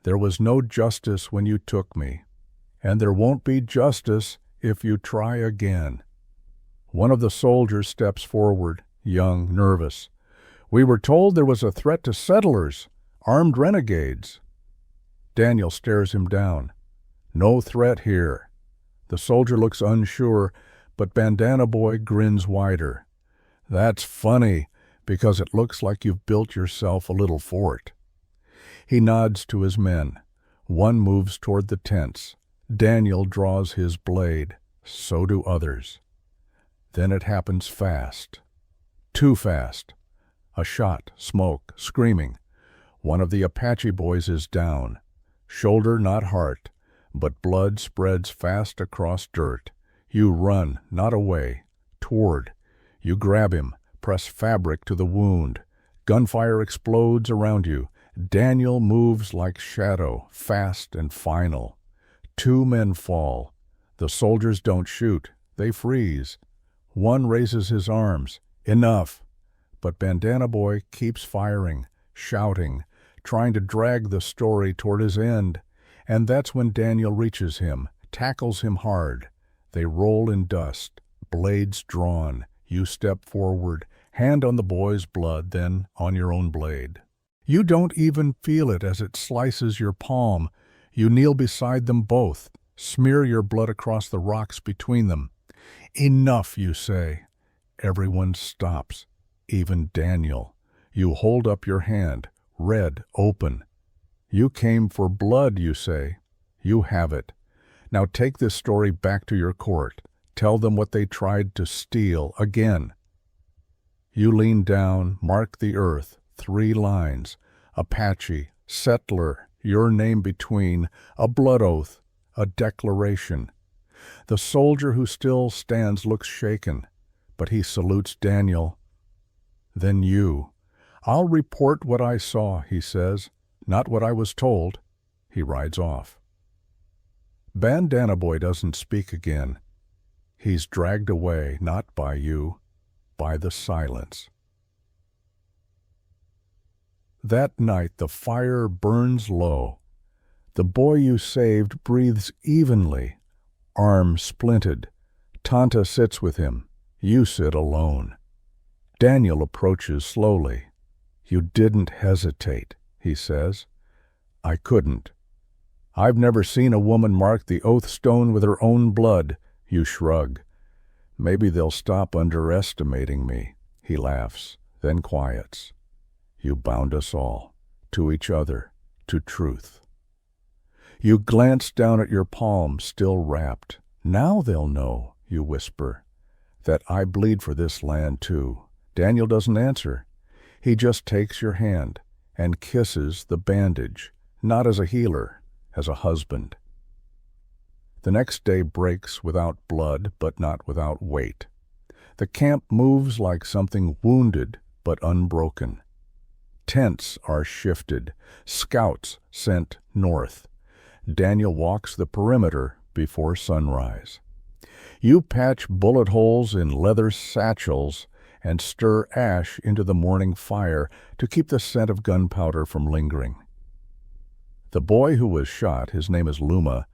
There was no justice when you took me, and there won't be justice if you try again. One of the soldiers steps forward, young, nervous. We were told there was a threat to settlers, armed renegades. Daniel stares him down. No threat here. The soldier looks unsure, but Bandana Boy grins wider. That's funny, because it looks like you've built yourself a little fort. He nods to his men. One moves toward the tents. Daniel draws his blade. So do others. Then it happens fast. Too fast. A shot, smoke, screaming. One of the Apache boys is down. Shoulder, not heart, but blood spreads fast across dirt. You run, not away, toward. You grab him, press fabric to the wound. Gunfire explodes around you. Daniel moves like shadow, fast and final. 2 men fall. The soldiers don't shoot. They freeze. One raises his arms. Enough. But Bandana Boy keeps firing, shouting, trying to drag the story toward his end. And that's when Daniel reaches him, tackles him hard. They roll in dust, blades drawn. You step forward, hand on the boy's blood, then on your own blade. You don't even feel it as it slices your palm. You kneel beside them both, smear your blood across the rocks between them. Enough, you say. Everyone stops, even Daniel. You hold up your hand, red, open. You came for blood, you say. You have it. Now take this story back to your court. Tell them what they tried to steal again. You lean down, mark the earth, 3 lines. Apache, settler, your name between, a blood oath, a declaration. The soldier who still stands looks shaken, but he salutes Daniel. Then you. I'll report what I saw, he says, not what I was told. He rides off. Bandana Boy doesn't speak again. He's dragged away, not by you, by the silence. That night the fire burns low. The boy you saved breathes evenly, arm splinted. Tanta sits with him. You sit alone. Daniel approaches slowly. You didn't hesitate, he says. I couldn't. I've never seen a woman mark the oath stone with her own blood. You shrug. Maybe they'll stop underestimating me. He laughs, then quiets. You bound us all, to each other, to truth. You glance down at your palm, still wrapped. Now they'll know, you whisper, that I bleed for this land too. Daniel doesn't answer. He just takes your hand and kisses the bandage, not as a healer, as a husband. The next day breaks without blood, but not without weight. The camp moves like something wounded, but unbroken. Tents are shifted, scouts sent north. Daniel walks the perimeter before sunrise. You patch bullet holes in leather satchels and stir ash into the morning fire to keep the scent of gunpowder from lingering. The boy who was shot, his name is Luma,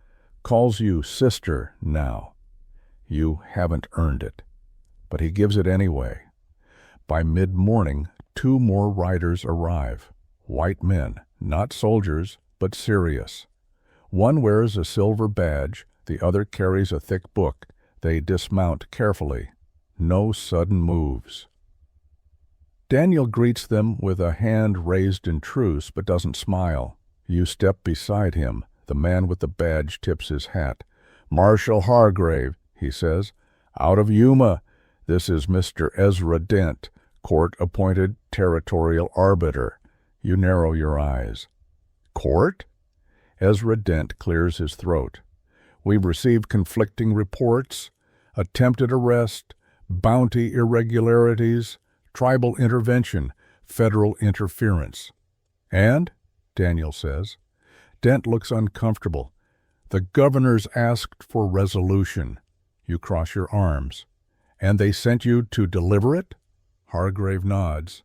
calls you sister now. You haven't earned it, but he gives it anyway. By mid-morning, 2 more riders arrive. White men, not soldiers, but serious. One wears a silver badge, the other carries a thick book. They dismount carefully. No sudden moves. Daniel greets them with a hand raised in truce, but doesn't smile. You step beside him. The man with the badge tips his hat. Marshal Hargrave, he says. Out of Yuma. This is Mr. Ezra Dent, court-appointed territorial arbiter. You narrow your eyes. Court? Ezra Dent clears his throat. We've received conflicting reports, attempted arrest, bounty irregularities, tribal intervention, federal interference. And, Daniel says, Dent looks uncomfortable. The governors asked for resolution. You cross your arms. And they sent you to deliver it? Hargrave nods.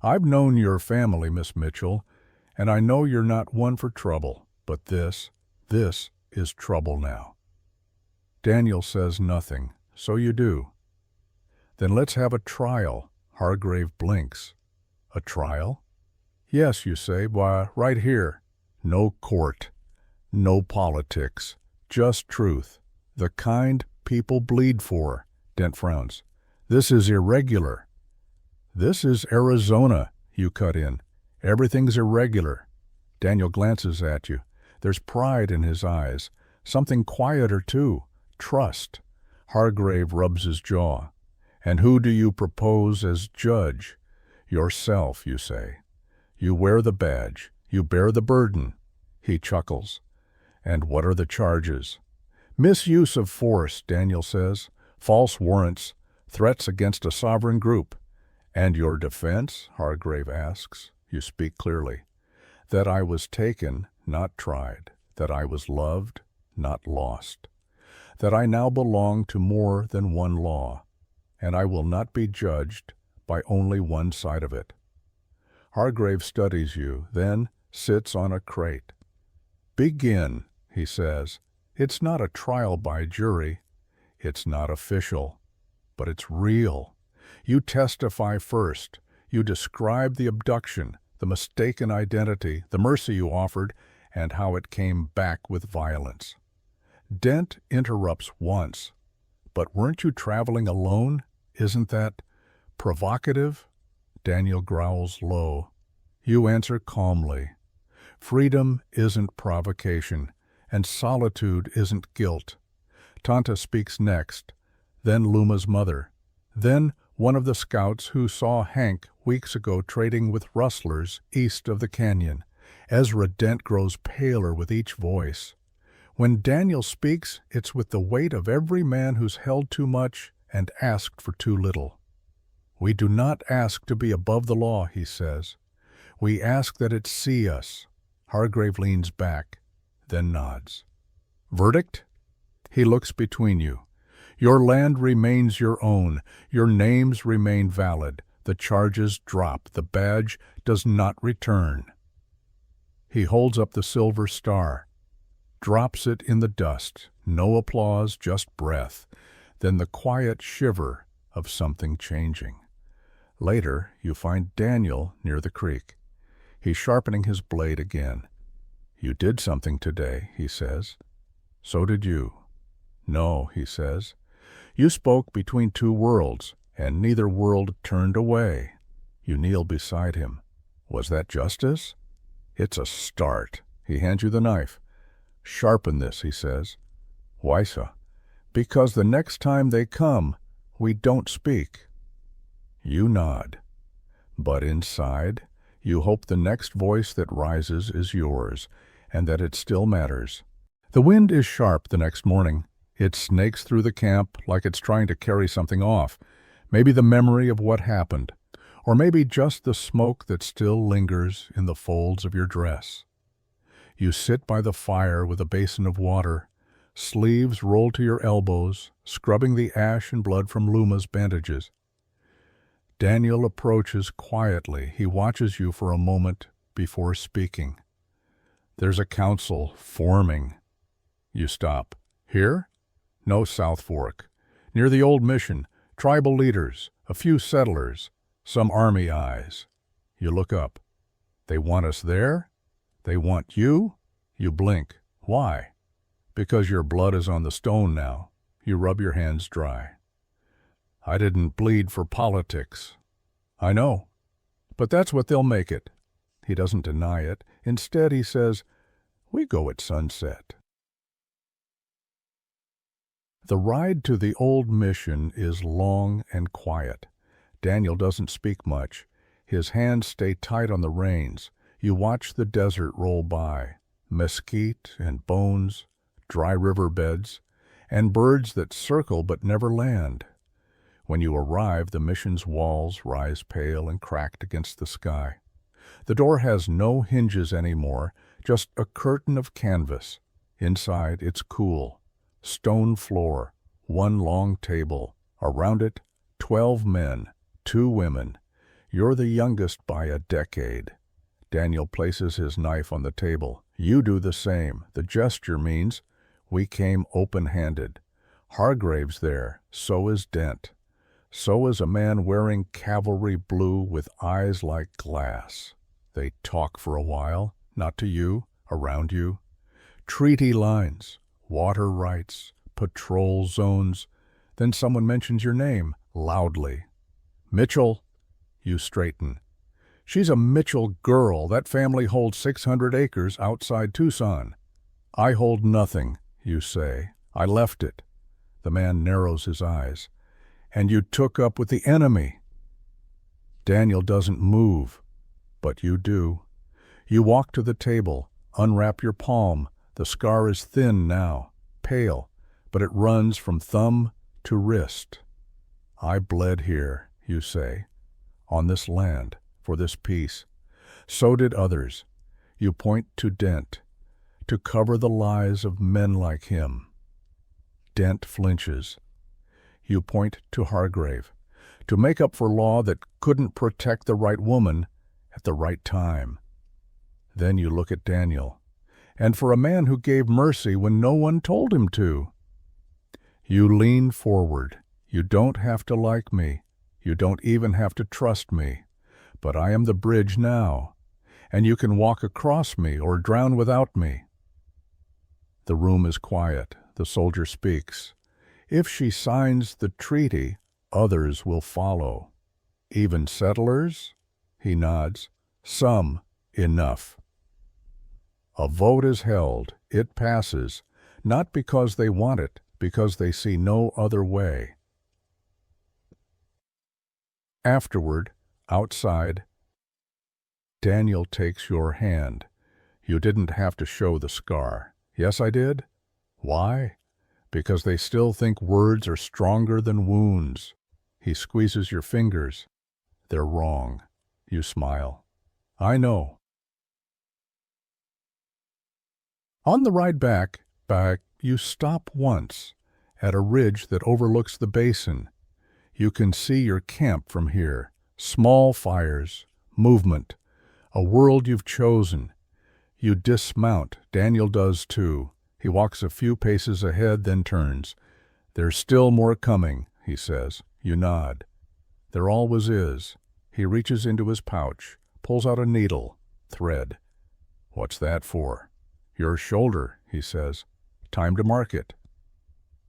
I've known your family, Miss Mitchell, and I know you're not one for trouble, but this is trouble now. Daniel says nothing. So you do. Then let's have a trial. Hargrave blinks. A trial? Yes, you say. Why, right here. No court. No politics. Just truth. The kind people bleed for. Dent frowns. This is irregular. This is Arizona, you cut in. Everything's irregular. Daniel glances at you. There's pride in his eyes. Something quieter, too. Trust. Hargrave rubs his jaw. And who do you propose as judge? Yourself, you say. You wear the badge. You bear the burden. He chuckles. And what are the charges? Misuse of force, Daniel says. False warrants. Threats against a sovereign group. And your defense? Hargrave asks. You speak clearly. That I was taken, not tried. That I was loved, not lost. That I now belong to more than one law. And I will not be judged by only one side of it. Hargrave studies you, then sits on a crate. Begin, he says. It's not a trial by jury. It's not official. But it's real. You testify first. You describe the abduction, the mistaken identity, the mercy you offered, and how it came back with violence. Dent interrupts once. But weren't you traveling alone? Isn't that provocative? Daniel growls low. You answer calmly. Freedom isn't provocation, and solitude isn't guilt. Tanta speaks next, then Luma's mother, then one of the scouts who saw Hank weeks ago trading with rustlers east of the canyon. Ezra Dent grows paler with each voice. When Daniel speaks, it's with the weight of every man who's held too much and asked for too little. We do not ask to be above the law, he says. We ask that it see us. Hargrave leans back, then nods. Verdict? He looks between you. Your land remains your own. Your names remain valid. The charges drop. The badge does not return. He holds up the silver star, drops it in the dust. No applause, just breath. Then the quiet shiver of something changing. Later, you find Daniel near the creek. He's sharpening his blade again. You did something today, he says. So did you. No, he says. You spoke between two worlds, and neither world turned away. You kneel beside him. Was that justice? It's a start. He hands you the knife. Sharpen this, he says. Why so? Because the next time they come, we don't speak. You nod. But inside, you hope the next voice that rises is yours, and that it still matters. The wind is sharp the next morning. It snakes through the camp like it's trying to carry something off. Maybe the memory of what happened, or maybe just the smoke that still lingers in the folds of your dress. You sit by the fire with a basin of water, sleeves rolled to your elbows, scrubbing the ash and blood from Luma's bandages. Daniel approaches quietly. He watches you for a moment before speaking. There's a council forming. You stop. Here? No, South Fork. Near the old mission, tribal leaders, a few settlers, some army eyes. You look up. They want us there? They want you? You blink. Why? Because your blood is on the stone now. You rub your hands dry. I didn't bleed for politics. I know. But that's what they'll make it. He doesn't deny it. Instead, he says, we go at sunset. The ride to the old mission is long and quiet. Daniel doesn't speak much. His hands stay tight on the reins. You watch the desert roll by. Mesquite and bones, dry river beds, and birds that circle but never land. When you arrive, the mission's walls rise pale and cracked against the sky. The door has no hinges anymore, just a curtain of canvas. Inside, it's cool. Stone floor, one long table. Around it, 12 men, 2 women. You're the youngest by a decade. Daniel places his knife on the table. You do the same. The gesture means we came open-handed. Hargrave's there, so is Dent. So is a man wearing cavalry blue with eyes like glass. They talk for a while, not to you, around you. Treaty lines, water rights, patrol zones. Then someone mentions your name, loudly. Mitchell. You straighten. She's a Mitchell girl. That family holds 600 acres outside Tucson. I hold nothing, you say. I left it. The man narrows his eyes. And you took up with the enemy. Daniel doesn't move, but you do. You walk to the table, unwrap your palm. The scar is thin now, pale, but it runs from thumb to wrist. I bled here, you say, on this land, for this peace. So did others. You point to Dent, to cover the lies of men like him. Dent flinches. You point to Hargrave, to make up for law that couldn't protect the right woman at the right time. Then you look at Daniel, and for a man who gave mercy when no one told him to. You lean forward. You don't have to like me. You don't even have to trust me. But I am the bridge now, and you can walk across me or drown without me. The room is quiet. The soldier speaks. If she signs the treaty, others will follow. Even settlers? He nods. Some. Enough. A vote is held. It passes, not because they want it, because they see no other way. Afterward, outside, Daniel takes your hand. You didn't have to show the scar. Yes, I did. Why? Because they still think words are stronger than wounds. He squeezes your fingers. They're wrong. You smile. I know. On the ride back, you stop once, at a ridge that overlooks the basin. You can see your camp from here. Small fires, movement, a world you've chosen. You dismount. Daniel does too. He walks a few paces ahead, then turns. There's still more coming, he says. You nod. There always is. He reaches into his pouch, pulls out a needle, thread. What's that for? Your shoulder, he says. Time to mark it.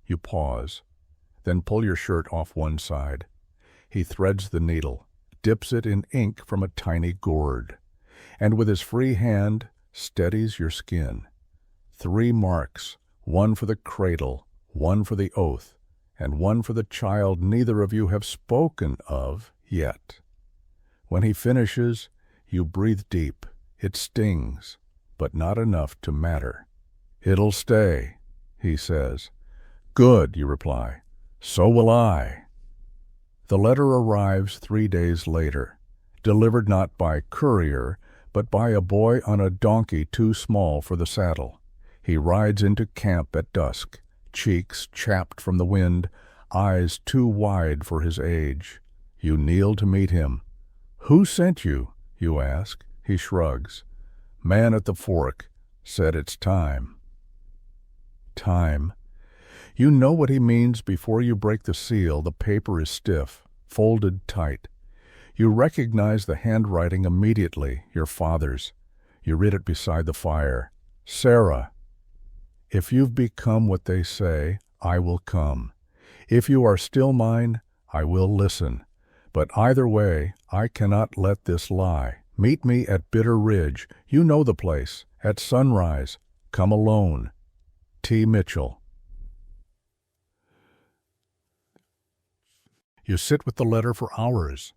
You pause, then pull your shirt off one side. He threads the needle, dips it in ink from a tiny gourd, and with his free hand steadies your skin. 3 marks, one for the cradle, one for the oath, and one for the child neither of you have spoken of yet. When he finishes, you breathe deep. It stings, but not enough to matter. It'll stay, he says. Good, you reply. So will I. The letter arrives 3 days later, delivered not by courier, but by a boy on a donkey too small for the saddle. He rides into camp at dusk, cheeks chapped from the wind, eyes too wide for his age. You kneel to meet him. Who sent you? You ask. He shrugs. Man at the fork said it's time. Time. You know what he means before you break the seal. The paper is stiff, folded tight. You recognize the handwriting immediately, your father's. You read it beside the fire. Sarah. If you've become what they say, I will come. If you are still mine, I will listen. But either way, I cannot let this lie. Meet me at Bitter Ridge. You know the place. At sunrise. Come alone. T. Mitchell. You sit with the letter for hours.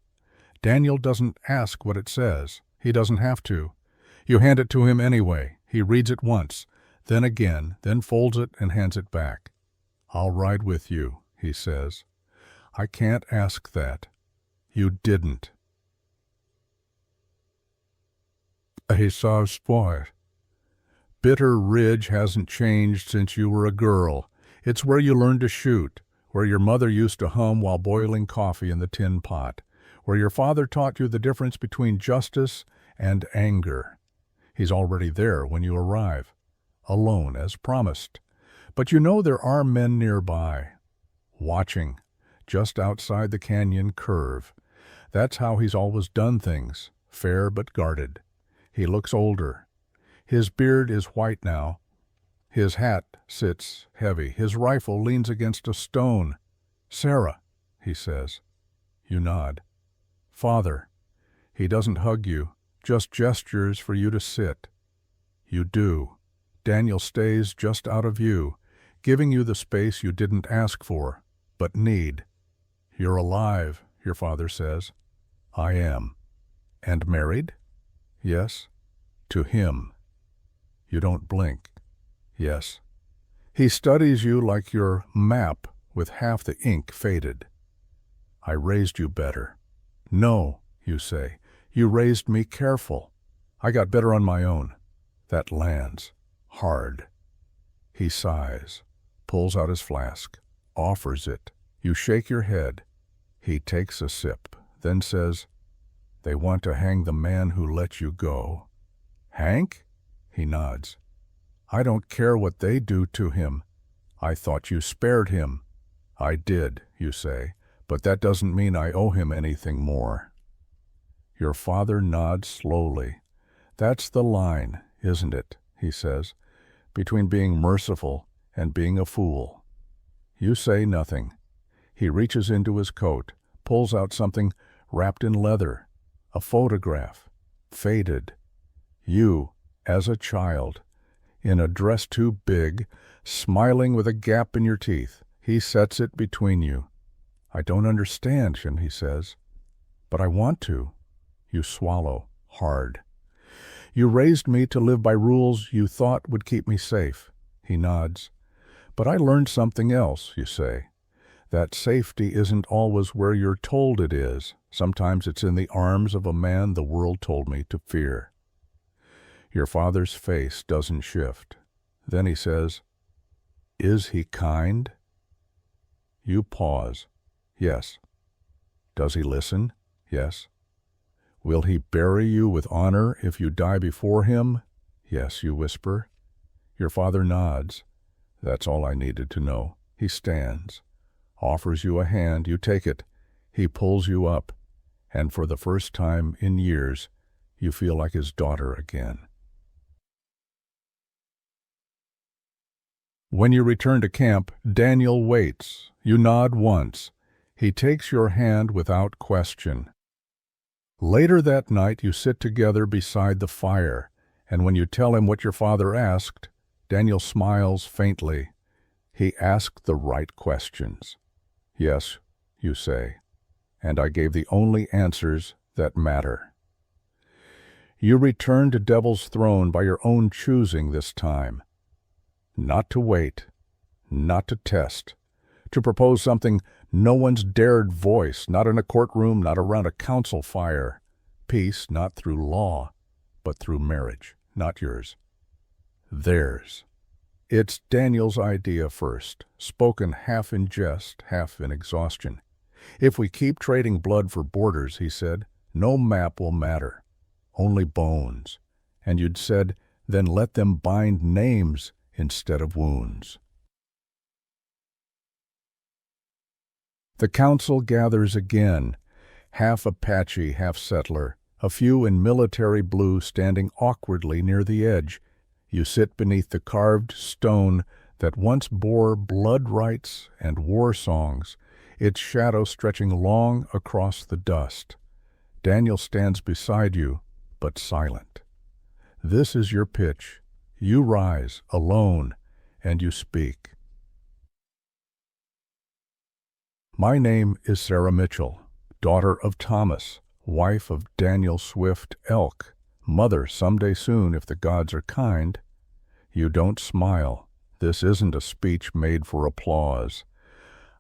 Daniel doesn't ask what it says. He doesn't have to. You hand it to him anyway. He reads it once. Then again, then folds it and hands it back. "I'll ride with you," he says. "I can't ask that. You didn't." A soft spot. Bitter Ridge hasn't changed since you were a girl. It's where you learned to shoot, where your mother used to hum while boiling coffee in the tin pot, where your father taught you the difference between justice and anger. He's already there when you arrive, alone as promised. But you know there are men nearby, watching, just outside the canyon curve. That's how he's always done things, fair but guarded. He looks older. His beard is white now. His hat sits heavy. His rifle leans against a stone. "Sarah," he says. You nod. "Father." He doesn't hug you, just gestures for you to sit. You do. Daniel stays just out of view, giving you the space you didn't ask for, but need. "You're alive," your father says. "I am." "And married?" "Yes." "To him." You don't blink. "Yes." He studies you like your map with half the ink faded. "I raised you better." "No," you say. "You raised me careful. I got better on my own." That lands. Hard. He sighs, pulls out his flask, offers it. You shake your head. He takes a sip, then says, "They want to hang the man who let you go." "Hank?" He nods. "I don't care what they do to him. I thought you spared him." "I did," you say, "but that doesn't mean I owe him anything more." Your father nods slowly. "That's the line, isn't it?" he says, "between being merciful and being a fool." You say nothing. He reaches into his coat, pulls out something wrapped in leather, a photograph, faded. You, as a child, in a dress too big, smiling with a gap in your teeth. He sets it between you. "I don't understand, Jim," he says, "but I want to." You swallow, hard. "You raised me to live by rules you thought would keep me safe." He nods. "But I learned something else," you say. "That safety isn't always where you're told it is. Sometimes it's in the arms of a man the world told me to fear." Your father's face doesn't shift. Then he says, "Is he kind?" You pause. "Yes." "Does he listen?" "Yes." "Will he bury you with honor if you die before him?" "Yes," you whisper. Your father nods. That's all I needed to know. He stands, offers you a hand. You take it. He pulls you up, and for the first time in years, you feel like his daughter again. When you return to camp, Daniel waits. You nod once. He takes your hand without question. Later that night, you sit together beside the fire, and when you tell him what your father asked, Daniel smiles faintly. He asked the right questions. "Yes," you say, "and I gave the only answers that matter." You return to Devil's Throne by your own choosing this time. Not to wait, not to test, to propose something no one's dared voice, not in a courtroom, not around a council fire. Peace not through law, but through marriage, not yours. Theirs. It's Daniel's idea first, spoken half in jest, half in exhaustion. "If we keep trading blood for borders," he said, "no map will matter, only bones." And you'd said, "Then let them bind names instead of wounds." The council gathers again, half Apache, half settler, a few in military blue standing awkwardly near the edge. You sit beneath the carved stone that once bore blood rites and war songs, its shadow stretching long across the dust. Daniel stands beside you, but silent. This is your pitch. You rise, alone, and you speak. "My name is Sarah Mitchell, daughter of Thomas, wife of Daniel Swift Elk, mother someday soon if the gods are kind." You don't smile. This isn't a speech made for applause.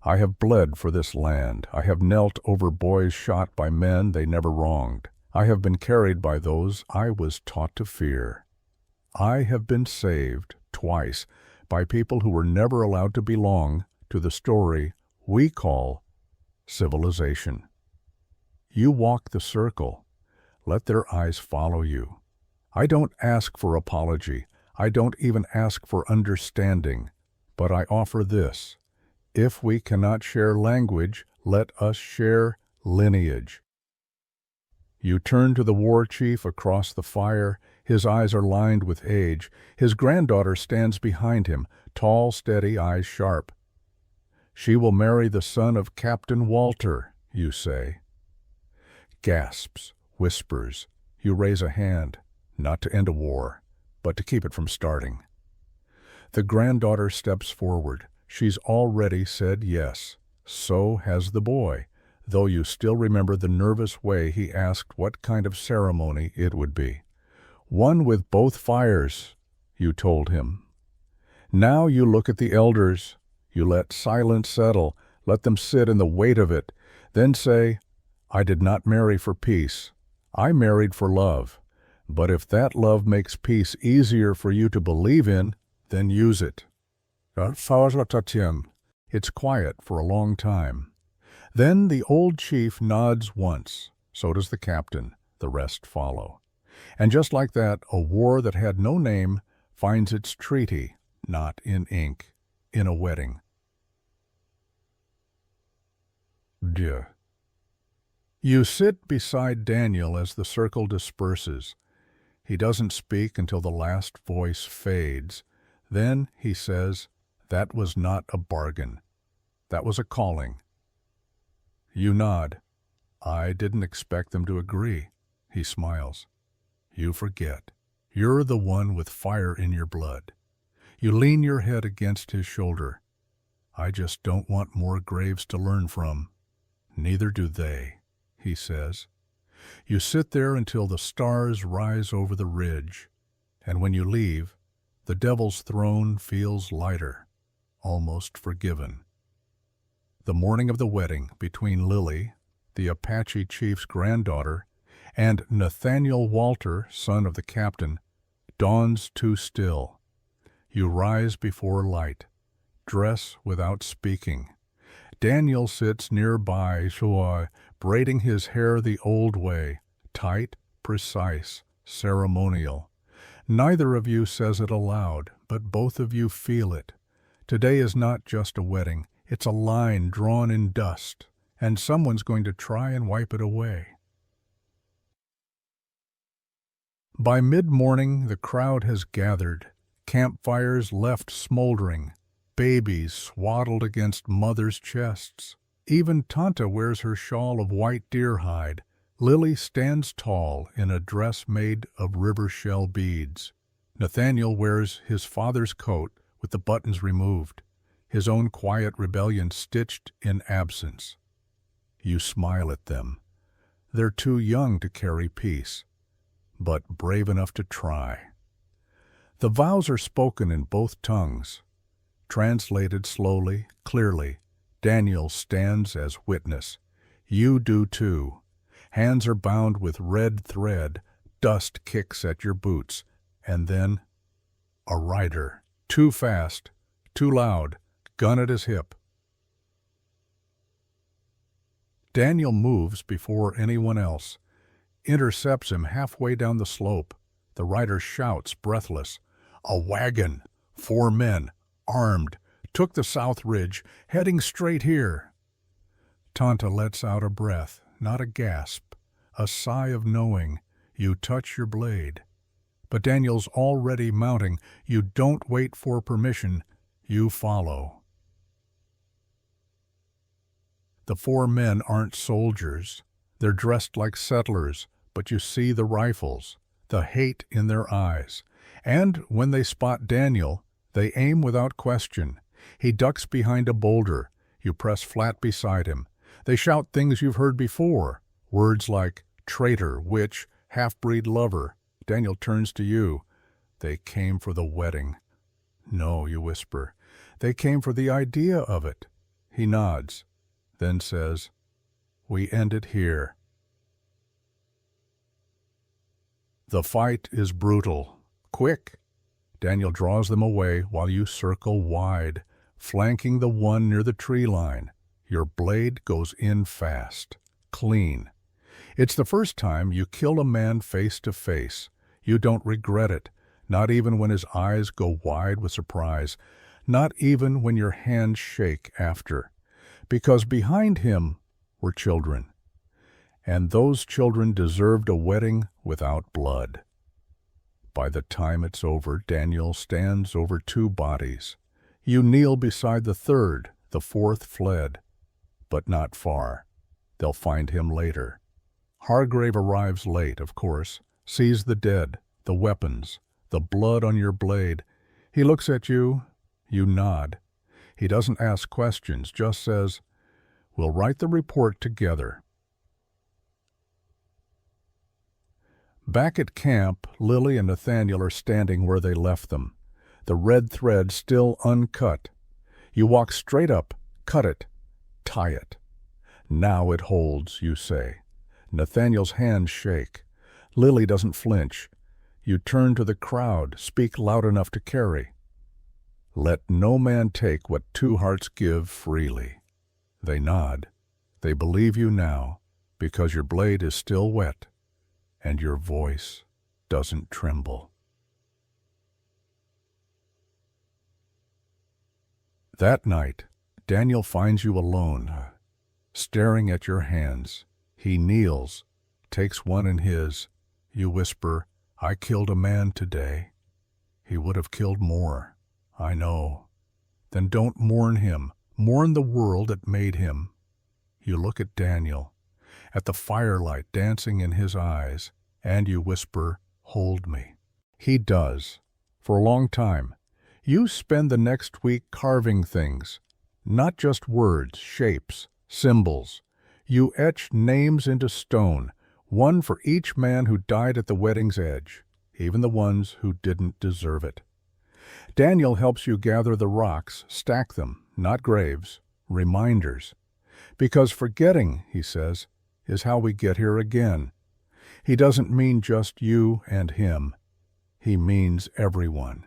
I have bled for this land. I have knelt over boys shot by men they never wronged. I have been carried by those I was taught to fear. I have been saved twice by people who were never allowed to belong to the story we call civilization. You walk the circle. Let their eyes follow you. I don't ask for apology. I don't even ask for understanding. But I offer this. If we cannot share language, let us share lineage. You turn to the war chief across the fire. His eyes are lined with age. His granddaughter stands behind him, tall, steady, eyes sharp. She will marry the son of Captain Walter, you say. Gasps, whispers. You raise a hand, not to end a war, but to keep it from starting. The granddaughter steps forward. She's already said yes. So has the boy, though you still remember the nervous way he asked what kind of ceremony it would be. One with both fires, you told him. Now you look at the elders. You let silence settle, let them sit in the weight of it, then say, I did not marry for peace. I married for love. But if that love makes peace easier for you to believe in, then use it. It's quiet for a long time. Then the old chief nods once. So does the captain. The rest follow. And just like that, a war that had no name finds its treaty, not in ink, in a wedding. Dieu. You sit beside Daniel as the circle disperses. He doesn't speak until the last voice fades. Then he says, that was not a bargain. That was a calling. You nod. I didn't expect them to agree. He smiles. You forget. You're the one with fire in your blood. You lean your head against his shoulder. I just don't want more graves to learn from. Neither do they, he says. You sit there until the stars rise over the ridge, and when you leave, the devil's throne feels lighter, almost forgiven. The morning of the wedding between Lily, the Apache chief's granddaughter, and Nathaniel Walter, son of the captain, dawns too still. You rise before light, dress without speaking. Daniel sits nearby, braiding his hair the old way, tight, precise, ceremonial. Neither of you says it aloud, but both of you feel it. Today is not just a wedding, it's a line drawn in dust, and someone's going to try and wipe it away. By mid-morning, the crowd has gathered, campfires left smoldering, babies swaddled against mothers' chests. Even Tanta wears her shawl of white deer hide. Lily stands tall in a dress made of river shell beads. Nathaniel wears his father's coat with the buttons removed, his own quiet rebellion stitched in absence. You smile at them. They're too young to carry peace, but brave enough to try. The vows are spoken in both tongues. Translated slowly, clearly, Daniel stands as witness. You do too. Hands are bound with red thread, dust kicks at your boots, and then a rider, too fast, too loud, gun at his hip. Daniel moves before anyone else, intercepts him halfway down the slope. The rider shouts, breathless, "A wagon! 4 men, armed, took the south ridge, heading straight here." Tanta lets out a breath, not a gasp, a sigh of knowing. You touch your blade. But Daniel's already mounting. You don't wait for permission. You follow. The 4 men aren't soldiers. They're dressed like settlers, but you see the rifles, the hate in their eyes. And when they spot Daniel, they aim without question. He ducks behind a boulder. You press flat beside him. They shout things you've heard before, words like traitor, witch, half-breed lover. Daniel turns to you. They came for the wedding. No, you whisper. They came for the idea of it. He nods, then says, we end it here. The fight is brutal. Quick. Daniel draws them away while you circle wide, flanking the one near the tree line. Your blade goes in fast, clean. It's the first time you kill a man face to face. You don't regret it, not even when his eyes go wide with surprise, not even when your hands shake after, because behind him were children. And those children deserved a wedding without blood. By the time it's over, Daniel stands over 2 bodies. You kneel beside the 3rd, the 4th fled. But not far. They'll find him later. Hargrave arrives late, of course, sees the dead, the weapons, the blood on your blade. He looks at you. You nod. He doesn't ask questions, just says, we'll write the report together. Back at camp, Lily and Nathaniel are standing where they left them, the red thread still uncut. You walk straight up, cut it, tie it. Now it holds, you say. Nathaniel's hands shake. Lily doesn't flinch. You turn to the crowd, speak loud enough to carry. Let no man take what 2 hearts give freely. They nod. They believe you now, because your blade is still wet, and your voice doesn't tremble. That night, Daniel finds you alone, staring at your hands. He kneels, takes one in his. You whisper, I killed a man today. He would have killed more, I know. Then don't mourn him. Mourn the world that made him. You look at Daniel, at the firelight dancing in his eyes, and you whisper, hold me. He does, for a long time. You spend the next week carving things, not just words, shapes, symbols. You etch names into stone, one for each man who died at the wedding's edge, even the ones who didn't deserve it. Daniel helps you gather the rocks, stack them, not graves, reminders. Because forgetting, he says, is how we get here again. He doesn't mean just you and him. He means everyone.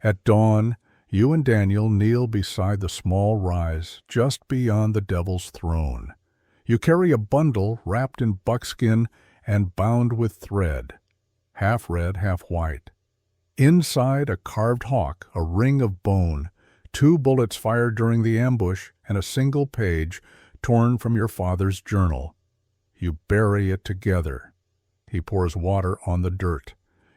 At dawn, you and Daniel kneel beside the small rise just beyond the devil's throne. You carry a bundle wrapped in buckskin and bound with thread, half red, half white. Inside a carved hawk, a ring of bone, 2 bullets fired during the ambush, and a single page torn from your father's journal. You bury it together. He pours water on the dirt.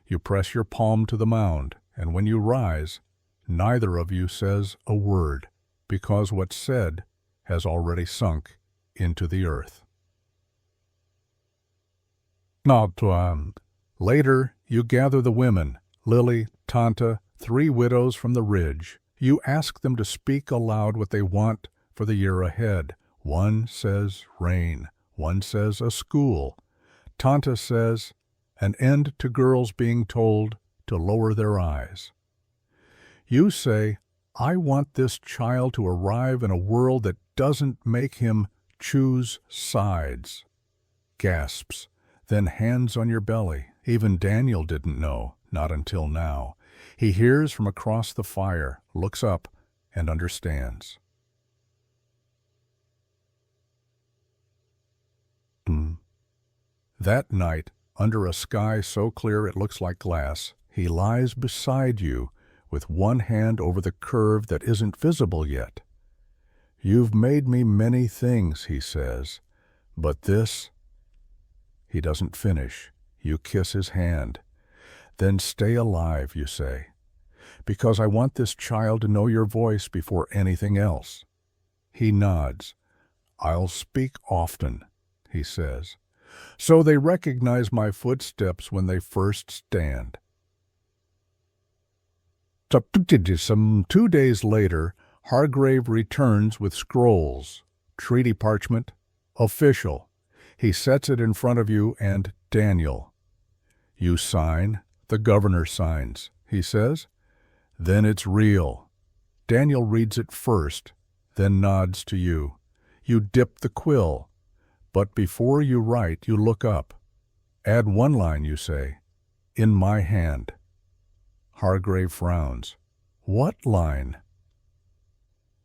You press your palm to the mound, and when you rise, neither of you says a word, because what's said has already sunk into the earth. Later, you gather the women, Lily, Tanta, 3 widows from the ridge. You ask them to speak aloud what they want for the year ahead. One says rain. One says a school. Tanta says an end to girls being told to lower their eyes. You say, I want this child to arrive in a world that doesn't make him choose sides. Gasps, then hands on your belly. Even Daniel didn't know, not until now. He hears from across the fire, looks up, and understands. That night, under a sky so clear it looks like glass, he lies beside you with one hand over the curve that isn't visible yet. You've made me many things, he says, but this... He doesn't finish. You kiss his hand. Then stay alive, you say, because I want this child to know your voice before anything else. He nods. I'll speak often, he says, so they recognize my footsteps when they first stand. Some 2 days later, Hargrave returns with scrolls, treaty parchment, official. He sets it in front of you and Daniel. You sign, The governor signs, he says. Then it's real. Daniel reads it first, then nods to you. You dip the quill, but before you write, you look up. Add one line, you say. In my hand. Hargrave frowns. What line?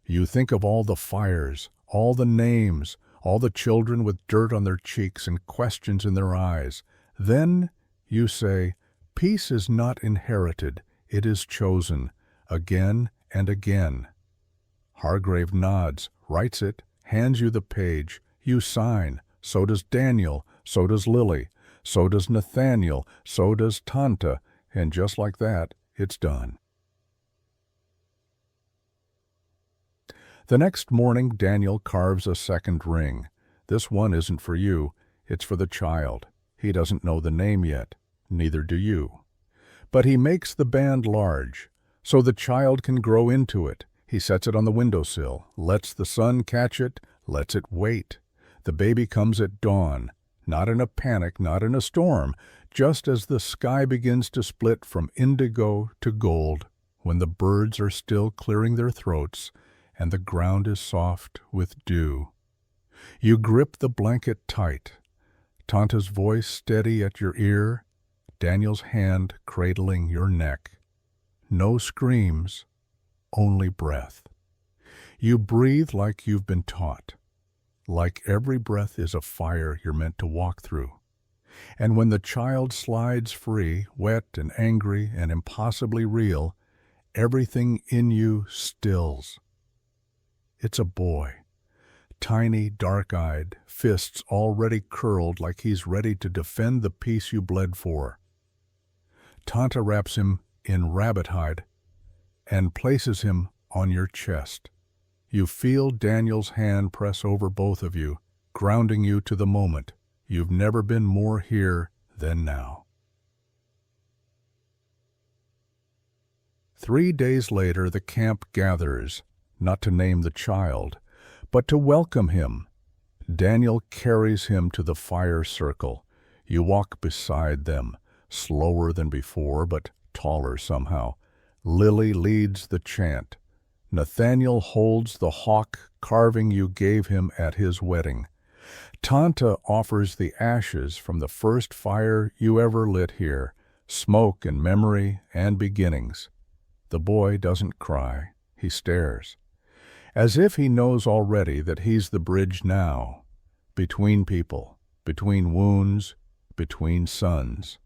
You think of all the fires, all the names, all the children with dirt on their cheeks and questions in their eyes. Then you say, peace is not inherited, it is chosen, again and again. Hargrave nods, writes it, hands you the page. You sign. So does Daniel, so does Lily, so does Nathaniel, so does Tanta, and just like that, it's done. The next morning, Daniel carves a second ring. This one isn't for you, it's for the child. He doesn't know the name yet, neither do you. But he makes the band large, so the child can grow into it. He sets it on the windowsill, lets the sun catch it, lets it wait. The baby comes at dawn, not in a panic, not in a storm, just as the sky begins to split from indigo to gold, when the birds are still clearing their throats and the ground is soft with dew. You grip the blanket tight, Tanta's voice steady at your ear, Daniel's hand cradling your neck. No screams, only breath. You breathe like you've been taught, like every breath is a fire you're meant to walk through. And when the child slides free, wet and angry and impossibly real, everything in you stills. It's a boy, tiny, dark-eyed, fists already curled like he's ready to defend the peace you bled for. Tanta wraps him in rabbit hide and places him on your chest. You feel Daniel's hand press over both of you, grounding you to the moment. You've never been more here than now. 3 days later, the camp gathers, not to name the child, but to welcome him. Daniel carries him to the fire circle. You walk beside them, slower than before, but taller somehow. Lily leads the chant. Nathaniel holds the hawk carving you gave him at his wedding. Tanta offers the ashes from the first fire you ever lit here, smoke and memory and beginnings. The boy doesn't cry, he stares, as if he knows already that he's the bridge now, between people, between wounds, between suns.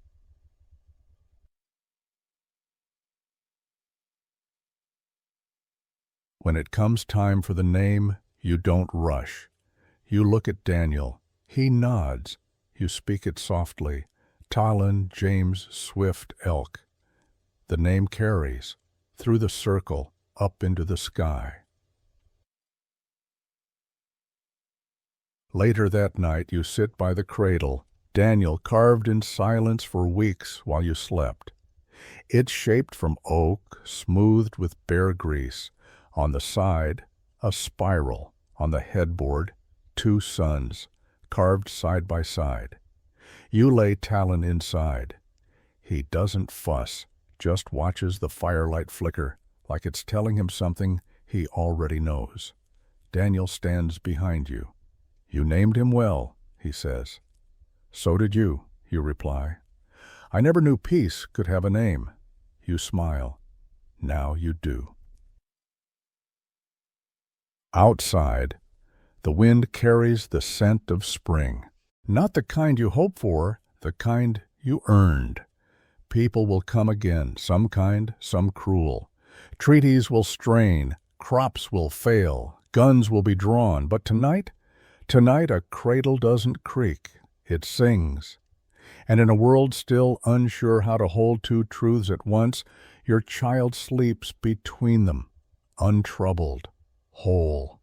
When it comes time for the name, you don't rush. You look at Daniel. He nods. You speak it softly. Talon James Swift Elk. The name carries, through the circle, up into the sky. Later that night, you sit by the cradle, Daniel carved in silence for weeks while you slept. It's shaped from oak, smoothed with bear grease. On the side, a spiral. On the headboard, 2 suns, carved side by side. You lay Talon inside. He doesn't fuss, just watches the firelight flicker, like it's telling him something he already knows. Daniel stands behind you. You named him well, he says. So did you reply. I never knew peace could have a name. You smile. Now you do. Outside, the wind carries the scent of spring. Not the kind you hope for, the kind you earned. People will come again, some kind, some cruel. Treaties will strain, crops will fail, guns will be drawn. But tonight a cradle doesn't creak, it sings. And in a world still unsure how to hold 2 truths at once, your child sleeps between them, untroubled, whole.